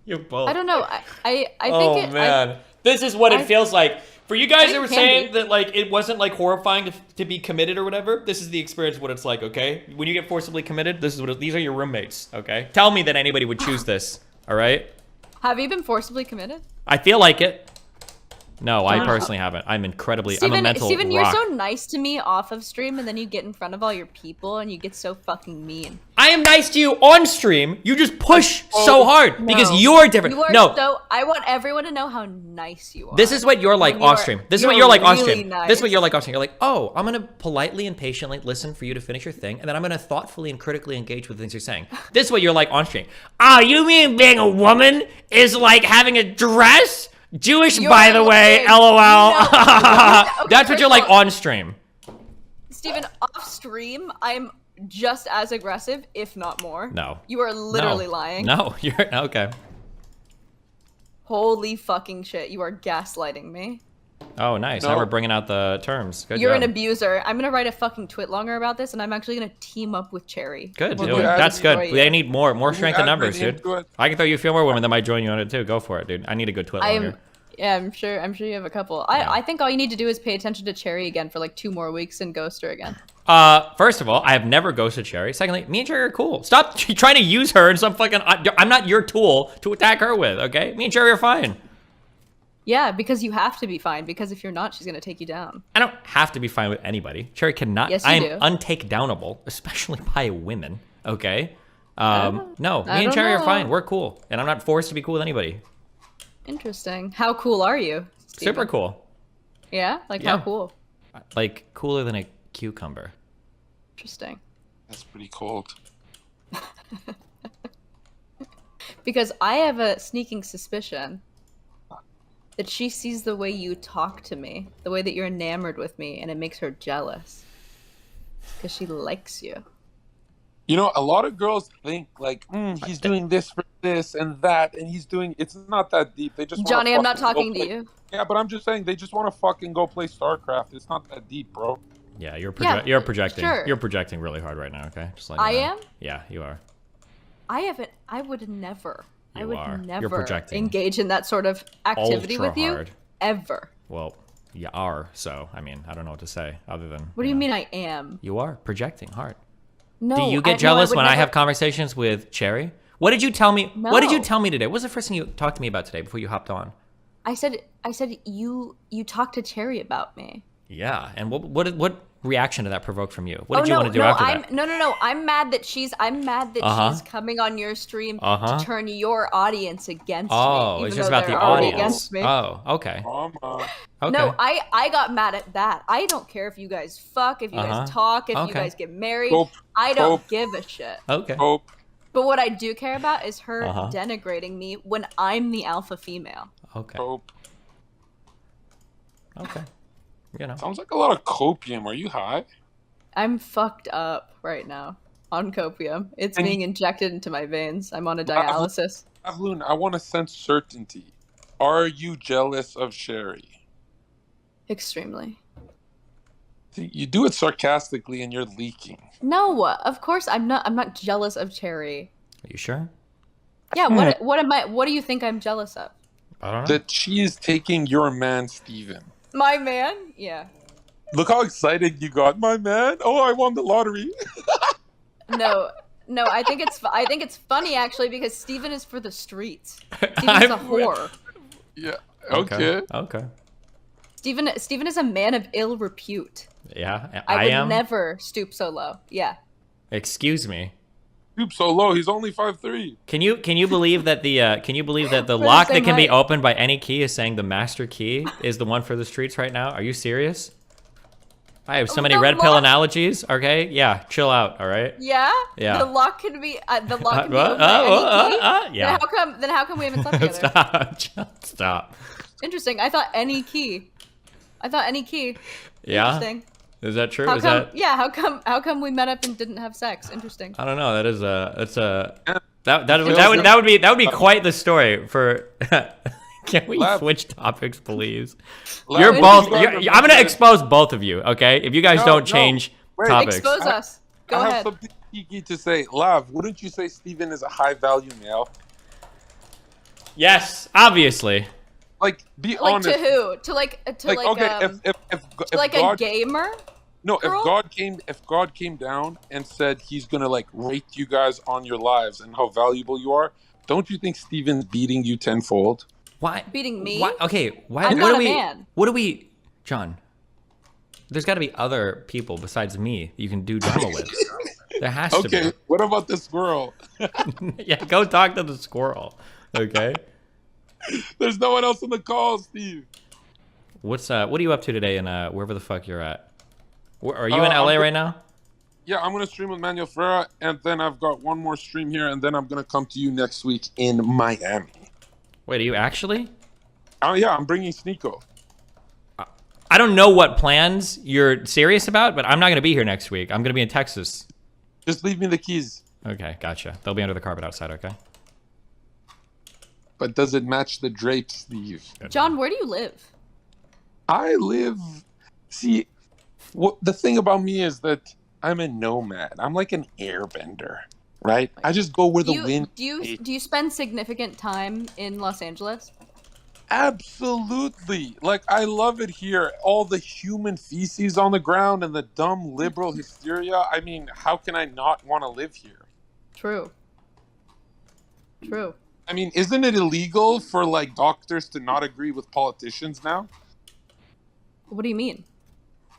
You both. I don't know. I think oh man, this is what it feels like. For you guys that were saying that like it wasn't like horrifying to be committed or whatever, this is the experience of what it's like, okay? When you get forcibly committed, these are your roommates, okay? Tell me that anybody would choose this, all right? Have you been forcibly committed? I feel like it. No, I personally haven't. I'm a mental Steven, rock. you're so nice to me off of stream, and then you get in front of all your people, and you get so fucking mean. I am nice to you on stream. You just push so hard because you're different. I want everyone to know how nice you are. This is what you're like off stream. This is what you're like on stream. This is what you're like on stream. You're like, oh, I'm gonna politely and patiently listen for you to finish your thing, and then I'm gonna thoughtfully and critically engage with the things you're saying. This is what you're like on stream. Ah, you mean being a woman is like having a dress? Jewish, by the way, LOL. That's what you're like on stream. Steven, off stream, I'm just as aggressive, if not more. No. You are literally lying. No, you're okay. Holy fucking shit, you are gaslighting me. Oh, nice. Now we're bringing out the terms. Good You're job. an abuser. I'm going to write a fucking twitlonger about this, and I'm actually going to team up with Chaeiry. Good, do it. That's good. They need more strength in numbers, dude. I can throw you a few more women that might join you on it, too. Go for it, dude. I need a good twitlonger. Yeah, I'm sure you have a couple. I think all you need to do is pay attention to Chaeiry again for like 2 more weeks and ghost her again. First of all, I have never ghosted Chaeiry. Secondly, me and Chaeiry are cool. Stop trying to use her in some fucking... I'm not your tool to attack her with, okay? Me and Chaeiry are fine. Yeah, because you have to be fine, because if you're not, she's going to take you down. I don't have to be fine with anybody. Chaeiry cannot... Yes, you do. I am untakedownable, especially by women, okay? No, me and Chaeiry are fine. We're cool. And I'm not forced to be cool with anybody. Interesting. How cool are you, Steven? Super cool. Yeah? How cool? Like, cooler than a cucumber. Interesting. That's pretty cold. Because I have a sneaking suspicion that she sees the way you talk to me, the way that you're enamored with me, and it makes her jealous. Because she likes you. You know, a lot of girls think like, he's doing this for this and that, and he's doing. It's not that deep. They just want to Johnny, I'm not fucking go talking to play. you. Yeah, but I'm just saying they just want to fucking go play StarCraft. It's not that deep, bro. Yeah, you're Yeah, projecting. sure. You're projecting really hard right now. Okay, just like I am. Yeah, you are. I haven't. I would never. You I would are. You're never projecting engage in that sort of activity ultra with you hard. ever. Well, you are. So I mean, I don't know what to say other than. What do you mean I am? You are projecting hard. No. Do you get jealous when I have conversations with Chaeiry? What did you tell me? No. What did you tell me today? What was the first thing you talked to me about today before you hopped on? I said you talked to Chaeiry about me. Yeah, and what reaction did that provoke from you? What did you want to do after that? No. I'm mad that she's coming on your stream to turn your audience against me. Oh, it's just about the audience. Me. Oh, okay. Okay. No, I got mad at that. I don't care if you guys fuck, if you guys talk, if you guys get married. I don't give a shit. Okay. But what I do care about is her denigrating me when I'm the alpha female. Okay. Okay. You know. Sounds like a lot of copium. Are you high? I'm fucked up right now on copium. It's being injected into my veins. I'm on a dialysis. Lavlune, I want to sense certainty. Are you jealous of Chaeiry? Extremely. See, you do it sarcastically and you're leaking. No, of course I'm not. I'm not jealous of Chaeiry. Are you sure? Yeah. What do you think I'm jealous of? I don't know. That she is taking your man, Steven. My man? Yeah. Look how excited you got, my man. Oh, I won the lottery. No, I think it's funny actually because Steven is for the streets. Steven's a whore. Yeah. Okay. Steven is a man of ill repute. Yeah, I would never stoop so low. Yeah. Excuse me. Stoop so low. He's only 5'3". Can you believe that the lock that can be opened by any key is saying the master key is the one for the streets right now? Are you serious? I have so many red pill analogies. Okay, yeah, chill out. All right. Yeah. Yeah. The lock can be opened by any key. Yeah. Then how come we haven't slept together? Stop. Interesting. I thought any key. Yeah. Interesting. Is that true? Yeah. How come we met up and didn't have sex? Interesting. I don't know. That would be quite the story for. Can we switch topics, please? You're both. I'm gonna expose both of you. Okay, if you guys don't change topics. Expose us. Go ahead. I have something cheeky to say. Lav, wouldn't you say Steven is a high-value male? Yes, obviously. Like, be honest. To who? To a gamer? No, girl? if God came down and said he's gonna like rate you guys on your lives and how valuable you are, don't you think Steven's beating you tenfold? Why beating me? Why? Okay, why? I'm not a man. What do we, John? There's got to be other people besides me you can do drama with. There has to be. Okay, what about the squirrel? Yeah, go talk to the squirrel. Okay. There's no one else on the call, Steve. What are you up to today in wherever the fuck you're at? Are you in LA right now? Yeah, I'm gonna stream with Manuel Ferreira, and then I've got one more stream here, and then I'm gonna come to you next week in Miami. Wait, are you actually? Oh yeah, I'm bringing Sneeko. I don't know what plans you're serious about, but I'm not gonna be here next week. I'm gonna be in Texas. Just leave me the keys. Okay, gotcha. They'll be under the carpet outside. Okay. But does it match the drapes, Steve? John, where do you live? I live. See, the thing about me is that I'm a nomad. I'm like an airbender, right? I just go where the wind. Do you spend significant time in Los Angeles? Absolutely. Like, I love it here. All the human feces on the ground and the dumb liberal hysteria. I mean, how can I not want to live here? True. I mean, isn't it illegal for, like, doctors to not agree with politicians now? What do you mean?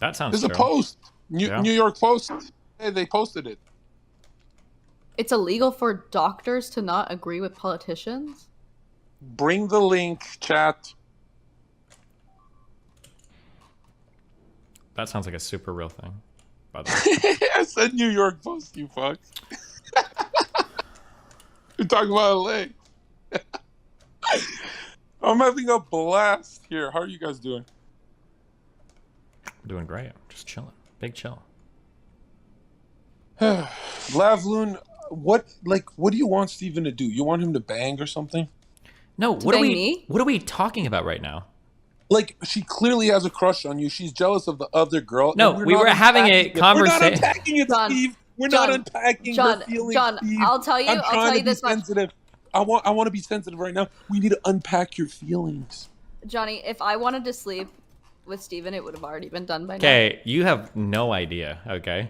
That sounds There's a post. New York Post. Hey, they posted it. It's illegal for doctors to not agree with politicians? Bring the link, chat. That sounds like a super real thing, by the way. I said New York Post, you fuck. You're talking about LA. I'm having a blast here. How are you guys doing? Doing great. Just chilling. Big chill. Lavlune, what do you want Steven to do? You want him to bang or something? No, what are we talking about right now? Like, she clearly has a crush on you. She's jealous of the other girl. No, we were having a conversation. We're not unpacking it, Steve. We're not unpacking your feelings, John, Steve. I'll tell you this much. Sensitive. I want to be sensitive right now. We need to unpack your feelings. Johnny, if I wanted to sleep with Steven, it would have already been done by now. Okay, you have no idea, okay?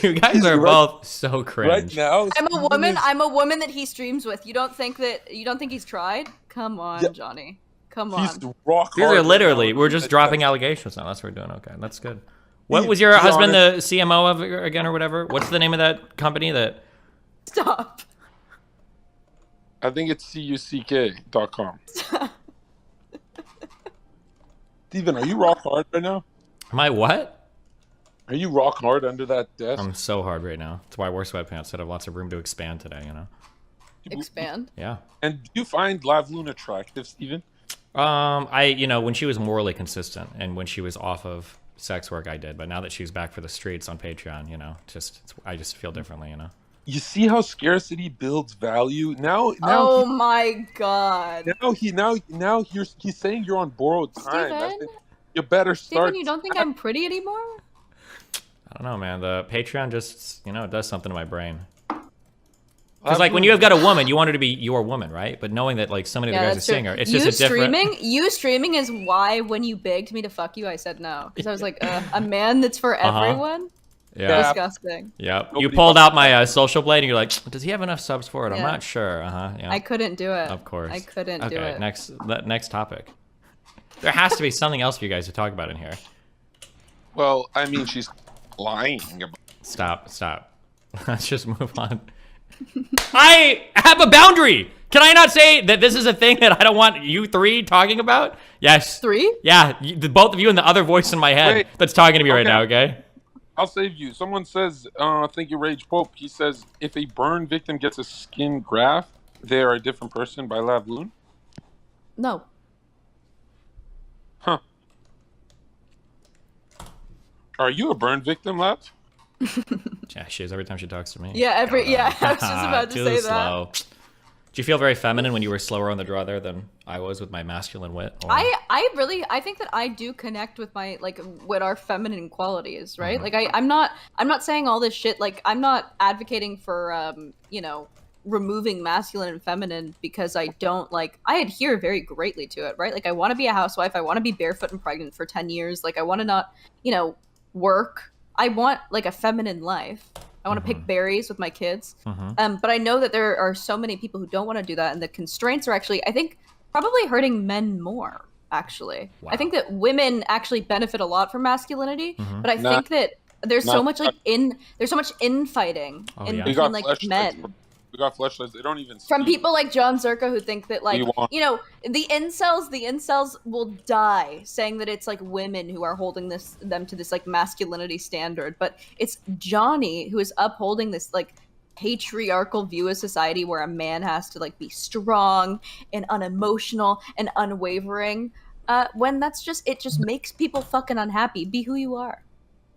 You guys are both so cringe. Right now, I'm a woman that he streams with. You don't think he's tried? Come on, Johnny. Come on. He's rock hard. These are literally, we're just dropping allegations now. That's what we're doing. Okay, that's good. What was your husband the CMO of again or whatever? What's the name of that company that... Stop. I think it's cuck.com. Steven, are you rock hard right now? Am I what? Are you rock hard under that desk? I'm so hard right now. That's why I wear sweatpants, so I have lots of room to expand today, you know? Expand? Yeah. And do you find Lavlune attractive, Steven? When she was morally consistent and when she was off of sex work, I did. But now that she's back for the streets on Patreon, I just feel differently, you know? You see how scarcity builds value? Now oh my god. Now he's saying you're on borrowed time. I think you better start. Steven, you don't think I'm pretty anymore? I don't know, man. The Patreon just, it does something to my brain. Because like when you have got a woman, you want her to be your woman, right? But knowing that like so many of the guys are seeing her, it's just a different. You streaming is why when you begged me to fuck you, I said no. Because I was like, a man that's for everyone? Yeah. Disgusting. Yep. You pulled out my social blade and you're like, does he have enough subs for it? I'm not sure. Yeah. I couldn't do it. Of course. I couldn't do it. Okay, next topic. There has to be something else for you guys to talk about in here. Well, I mean, she's lying. Stop. Let's just move on. I have a boundary. Can I not say that this is a thing that I don't want you three talking about? Yes. Three? Yeah, both of you and the other voice in my head that's talking to me right now, okay? I'll save you. Someone says, I think you Rage Pope. He says, if a burn victim gets a skin graft, they are a different person by Lavlune? No. Huh. Are you a burn victim, Lav? Yeah, she is every time she talks to me. Yeah, I was just about to say slow. That. Do you feel very feminine when you were slower on the draw there than I was with my masculine wit? Or... I think that I do connect with my with our feminine qualities, right? Mm-hmm. Like I'm not saying all this shit. Like I'm not advocating for removing masculine and feminine because I don't I adhere very greatly to it, right? Like I want to be a housewife. I want to be barefoot and pregnant for 10 years. Like I want to not work. I want a feminine life. I want to pick berries with my kids. But I know that there are so many people who don't want to do that. And the constraints are actually, I think, probably hurting men more, actually. Wow. I think that women actually benefit a lot from masculinity. But I think that there's so much infighting between men. We got fleshlights. They don't even from people like John Zerka who think that the incels will die saying that it's women who are holding them to this masculinity standard, but it's Johnny who is upholding this patriarchal view of society where a man has to be strong and unemotional and unwavering when it just makes people fucking unhappy. Be who you are.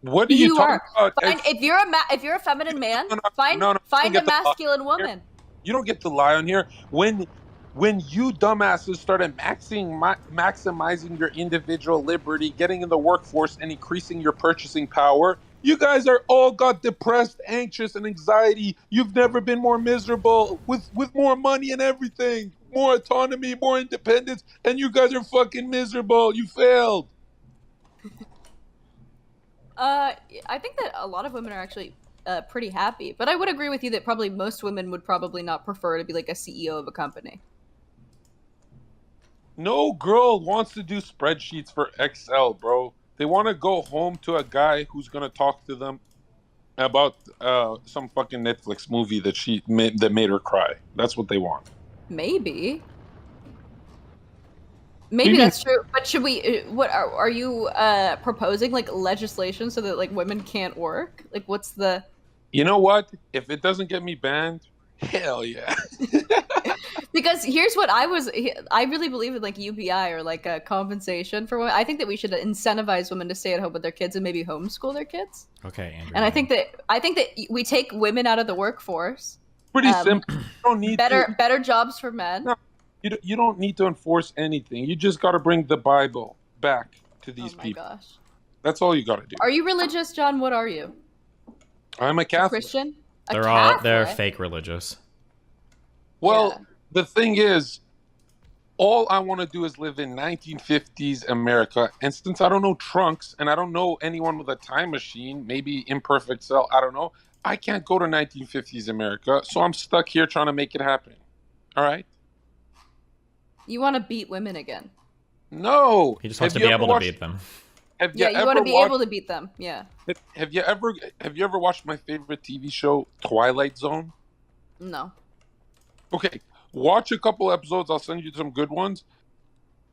What are you talking about? If you're a feminine man, find a masculine woman. You don't get to lie on here. When you dumbasses started maximizing your individual liberty, getting in the workforce, and increasing your purchasing power, you guys are all got depressed, anxious, and anxiety. You've never been more miserable with more money and everything, more autonomy, more independence, and you guys are fucking miserable. You failed. I think that a lot of women are actually pretty happy, but I would agree with you that probably most women would probably not prefer to be a CEO of a company. No girl wants to do spreadsheets for Excel, bro. They want to go home to a guy who's going to talk to them about some fucking Netflix movie that made her cry. That's what they want. Maybe that's true, but should we? What are you proposing? Legislation so that women can't work? What's the? You know what? If it doesn't get me banned, hell yeah. Because here's what I really believe in, like UBI or like a compensation for women. I think that we should incentivize women to stay at home with their kids and maybe homeschool their kids. Okay, Andrew. And I think that we take women out of the workforce. Pretty simple. You don't need better jobs for men. No, you don't need to enforce anything. You just got to bring the Bible back to these people. Gosh. That's all you got to do. Are you religious, John? What are you? I'm a Catholic. Christian? They're fake religious. Well, the thing is, all I want to do is live in 1950s America. And since I don't know trunks and I don't know anyone with a time machine, maybe imperfect cell, I don't know, I can't go to 1950s America. So I'm stuck here trying to make it happen. All right? You want to beat women again? No. He just wants to be able to beat them. You want to be able to beat them. Yeah. Have you ever watched my favorite TV show, Twilight Zone? No. Okay. Watch a couple episodes. I'll send you some good ones.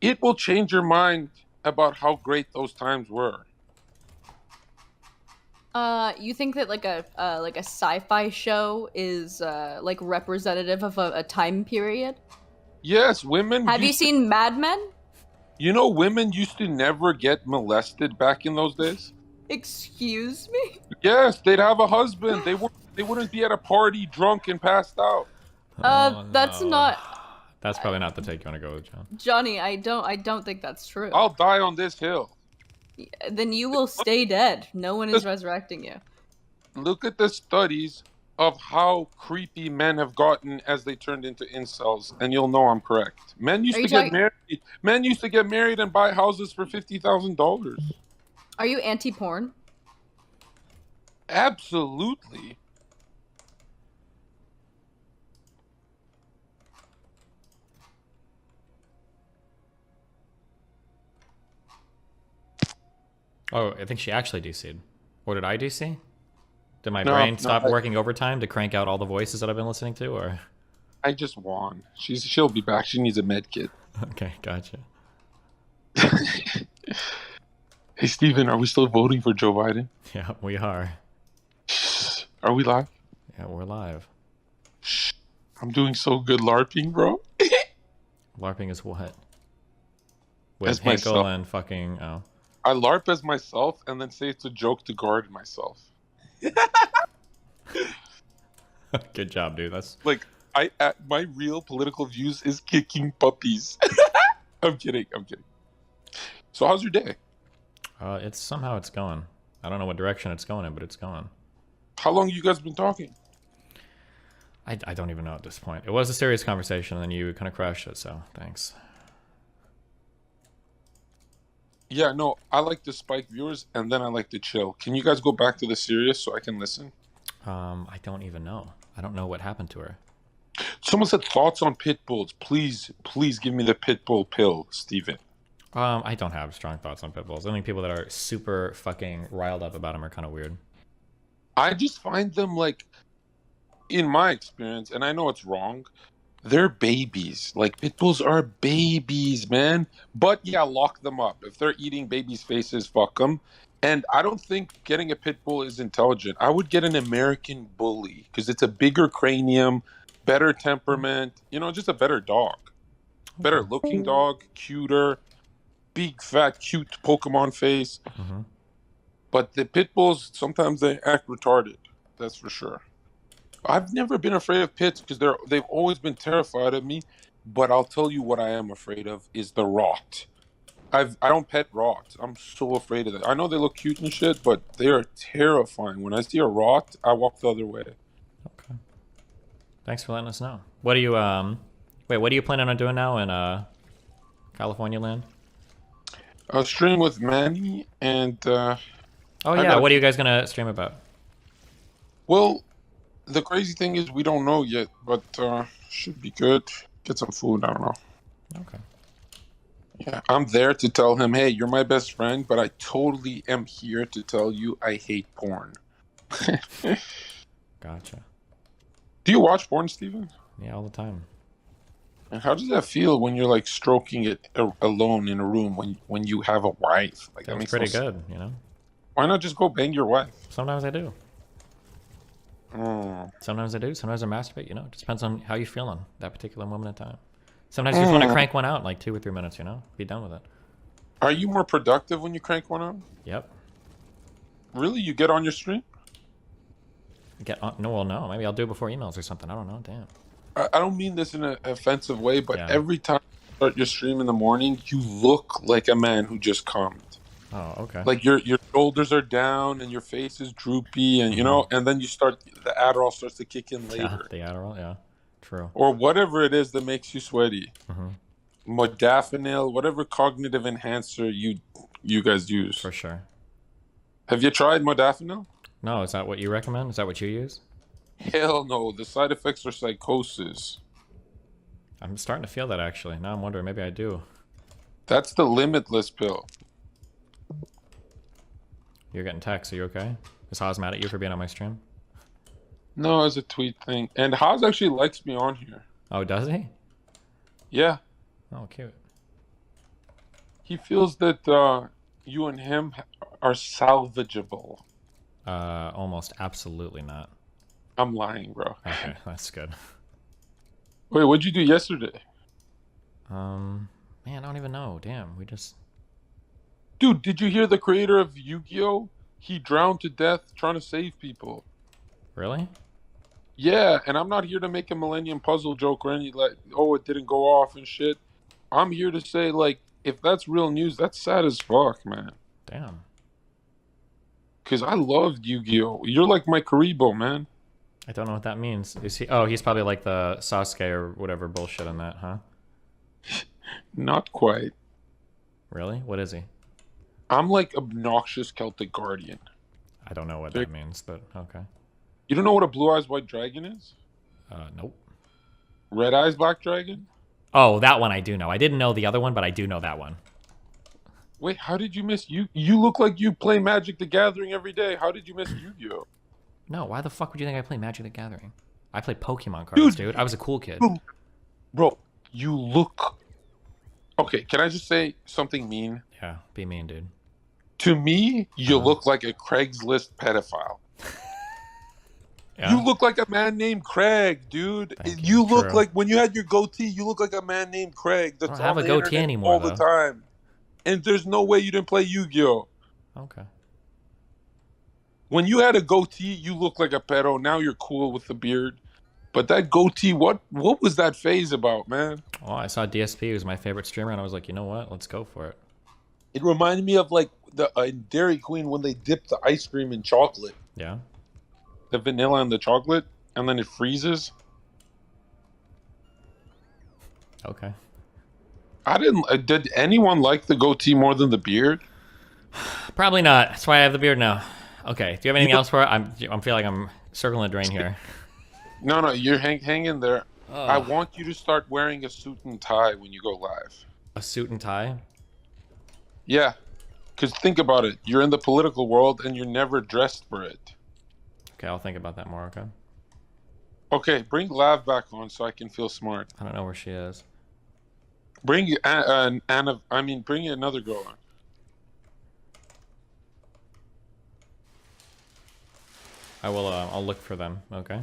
It will change your mind about how great those times were. You think that like a sci-fi show is like representative of a time period? Yes, women. Have you seen Mad Men? You know, women used to never get molested back in those days. Excuse me? Yes, they'd have a husband. They wouldn't be at a party drunk and passed out. That's not. That's probably not the take you want to go with, John. Johnny, I don't think that's true. I'll die on this hill. Then you will stay dead. No one is resurrecting you. Look at the studies of how creepy men have gotten as they turned into incels, and you'll know I'm correct. Men used to get married. Men used to get married and buy houses for $50,000. Are you anti-porn? Absolutely. Oh, I think she actually DC'd. Or did I DC? Did my brain stop working overtime to crank out all the voices that I've been listening to, or? I just won. She'll be back. She needs a med kit. Okay, gotcha. Hey, Steven, are we still voting for Joe Biden? Yeah, we are. Are we live? Yeah, we're live. I'm doing so good LARPing, bro. LARPing is what? With Hinkle and fucking... Oh. I LARP as myself and then say it's a joke to guard myself. Good job, dude. That's like my real political views is kicking puppies. I'm kidding. So how's your day? It's going. I don't know what direction it's going in, but it's going. How long you guys been talking? I don't even know at this point. It was a serious conversation, and then you kind of crashed it. So thanks. Yeah, no, I like to spike viewers, and then I like to chill. Can you guys go back to the serious so I can listen? I don't even know. I don't know what happened to her. Someone said thoughts on pit bulls. Please give me the pit bull pill, Steven. I don't have strong thoughts on pit bulls. I think people that are super fucking riled up about them are kind of weird. I just find them, like, in my experience, and I know it's wrong, they're babies. Like, pit bulls are babies, man. But yeah, lock them up. If they're eating babies' faces, fuck them. And I don't think getting a pit bull is intelligent. I would get an American bully because it's a bigger cranium, better temperament, just a better dog. Better looking dog, cuter, big, fat, cute Pokemon face. Mm-hmm. But the pit bulls, sometimes they act retarded. That's for sure. I've never been afraid of pits because they've always been terrified of me. But I'll tell you what I am afraid of is the rot. I don't pet rot. I'm so afraid of that. I know they look cute and shit, but they are terrifying. When I see a rot, I walk the other way. Okay. Thanks for letting us know. What are you what are you planning on doing now in California land? I'll stream with Manny and oh yeah, what are you guys gonna stream about? Well, the crazy thing is we don't know yet, but should be good. Get some food, I don't know. Okay. Yeah, I'm there to tell him, hey, you're my best friend, but I totally am here to tell you I hate porn. Gotcha. Do you watch porn, Steven? Yeah, all the time. And how does that feel when you're like stroking it alone in a room when you have a wife? Like, that Feels makes pretty good, you know? Why not just go bang your wife? Sometimes I do. Sometimes I do. Sometimes I masturbate. You know, it just depends on how you're feeling that particular moment in time. Sometimes you just want to crank one out in like 2 or 3 minutes. You know, be done with it. Are you more productive when you crank one out? Yep. Really? You get on your stream? Get on? No, well, no. Maybe I'll do it before emails or something. I don't know. Damn. I don't mean this in an offensive way, but every time you start your stream in the morning, you look like a man who just calmed. Oh, okay. Like your shoulders are down and your face is droopy, and you know, and then you start the Adderall starts to kick in later. Yeah, the Adderall, yeah, true. Or whatever it is that makes you sweaty. Modafinil, whatever cognitive enhancer you guys use. For sure. Have you tried modafinil? No, is that what you recommend? Is that what you use? Hell no. The side effects are psychosis. I'm starting to feel that actually. Now I'm wondering, maybe I do. That's the limitless pill. You're getting texts. Are you okay? Is Haas mad at you for being on my stream? No, it's a tweet thing. And Haas actually likes me on here. Oh, does he? Yeah. Oh, cute. He feels that you and him are salvageable. Almost absolutely not. I'm lying, bro. Okay, that's good. Wait, what'd you do yesterday? Man, I don't even know. Damn, we just... Dude, did you hear the creator of Yu-Gi-Oh? He drowned to death trying to save people. Really? Yeah, and I'm not here to make a Millennium Puzzle joke or any like, oh, it didn't go off and shit. I'm here to say, like, if that's real news, that's sad as fuck, man. Damn. Because I loved Yu-Gi-Oh! You're like my Karibo, man. I don't know what that means. Is he? Oh, he's probably like the Sasuke or whatever bullshit on that, huh? Not quite. Really? What is he? I'm like obnoxious Celtic Guardian. I don't know what that means, but okay. You don't know what a Blue Eyes White Dragon is? Nope. Red Eyes Black Dragon? Oh, that one I do know. I didn't know the other one, but I do know that one. Wait, how did you miss you? You look like you play Magic the Gathering every day. How did you miss Yu-Gi-Oh? No, why the fuck would you think I play Magic the Gathering? I play Pokemon cards, dude. I was a cool kid. Bro, you look... Okay, can I just say something mean? Yeah, be mean, dude. To me, you look like a Craigslist pedophile. Yeah. You look like a man named Craig, dude. You look like, when you had your goatee, you look like a man named Craig. That's I don't have on a the goatee internet anymore, all the time. And there's no way you didn't play Yu-Gi-Oh! Okay. When you had a goatee, you look like a pedo. Now you're cool with the beard. But that goatee, what was that phase about, man? Oh, I saw DSP, who was my favorite streamer, and I was like, you know what? Let's go for it. It reminded me of like the Dairy Queen when they dip the ice cream in chocolate. Yeah. The vanilla and the chocolate, and then it freezes. Okay. I didn't. Did anyone like the goatee more than the beard? Probably not. That's why I have the beard now. Okay. Do you have anything else for it? I feel like I'm circling the drain here. No, you're hang in there. I want you to start wearing a suit and tie when you go live. A suit and tie? Yeah, because think about it. You're in the political world and you're never dressed for it. Okay, I'll think about that more, okay? Okay, bring Lav back on so I can feel smart. I don't know where she is. Bring Anna. Bring another girl on. I will. I'll look for them. Okay.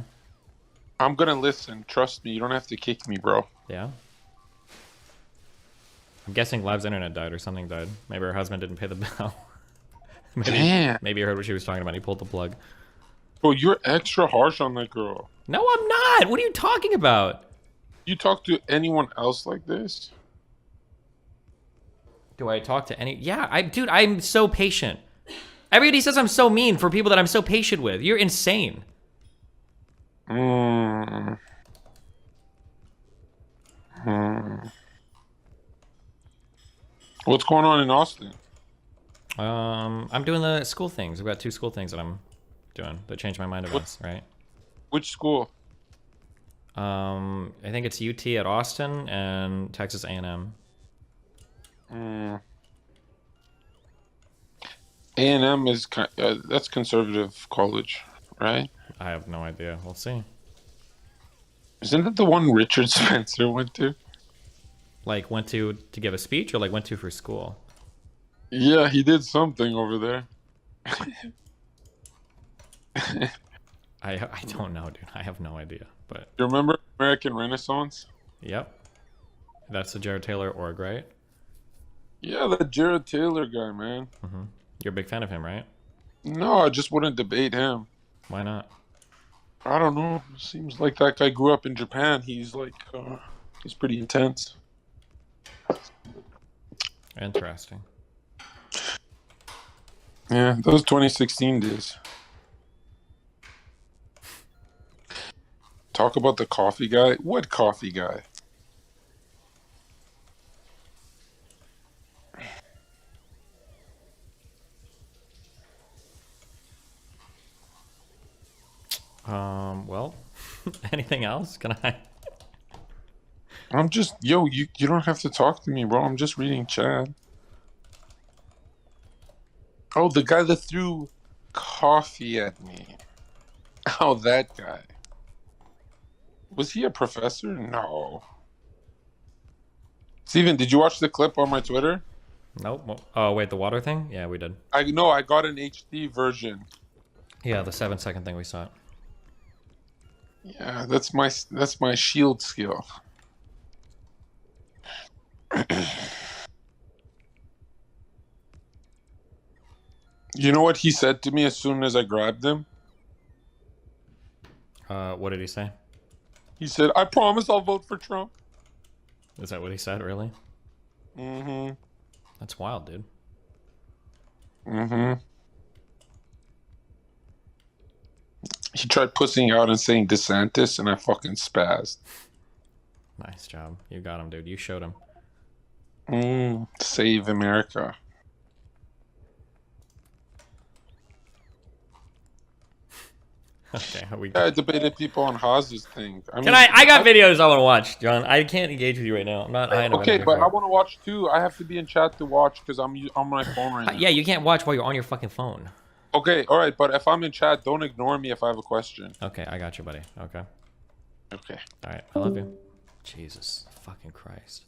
I'm gonna listen. Trust me. You don't have to kick me, bro. Yeah. I'm guessing Lav's internet died or something died. Maybe her husband didn't pay the bill. Maybe he heard what she was talking about. He pulled the plug. Bro, you're extra harsh on that girl. No, I'm not. What are you talking about? You talk to anyone else like this? Do I talk to any? Yeah, dude, I'm so patient. Everybody says I'm so mean for people that I'm so patient with. You're insane. What's going on in Austin? I'm doing the school things. I've got 2 school things that I'm doing that change my mind events, right? Which school? I think it's UT at Austin and Texas A&M. A&M is that's conservative college, right? I have no idea. We'll see. Isn't that the one Richard Spencer went to? Like went to give a speech, or like went to for school? Yeah, he did something over there. I don't know, dude. I have no idea. But You remember American Renaissance? yep, that's the Jared Taylor org, right? Yeah, the Jared Taylor guy, man. You're a big fan of him, right? No, I just wouldn't debate him. Why not? I don't know. Seems like that guy grew up in Japan. He's like, he's pretty intense. Interesting. Yeah, those 2016 days. Talk about the coffee guy. What coffee guy? Well, anything else? Can I? I'm just, yo, you don't have to talk to me, bro. I'm just reading chat. Oh, the guy that threw coffee at me. Oh, that guy. Was he a professor? No. Steven, did you watch the clip on my Twitter? Nope. Oh, wait, the water thing? Yeah, we did. I know, I got an HD version. Yeah, the 7-second thing we saw. It. Yeah, that's my shield skill. You know what he said to me as soon as I grabbed him? What did he say? He said, "I promise I'll vote for Trump." Is that what he said, really? Mm-hmm. That's wild, dude. Mm-hmm. He tried pussing out and saying DeSantis, and I fucking spazzed. Nice job. You got him, dude. You showed him. Save America. Okay, we I debated people on Haas's thing. I got videos I want to watch, John. I can't engage with you right now. I'm not. Okay, but I want to watch too. I have to be in chat to watch because I'm on my phone right now. Yeah, you can't watch while you're on your fucking phone. Okay, all right, but if I'm in chat, don't ignore me if I have a question. Okay, I got you, buddy. Okay. Okay. All right, I love you. Jesus fucking Christ.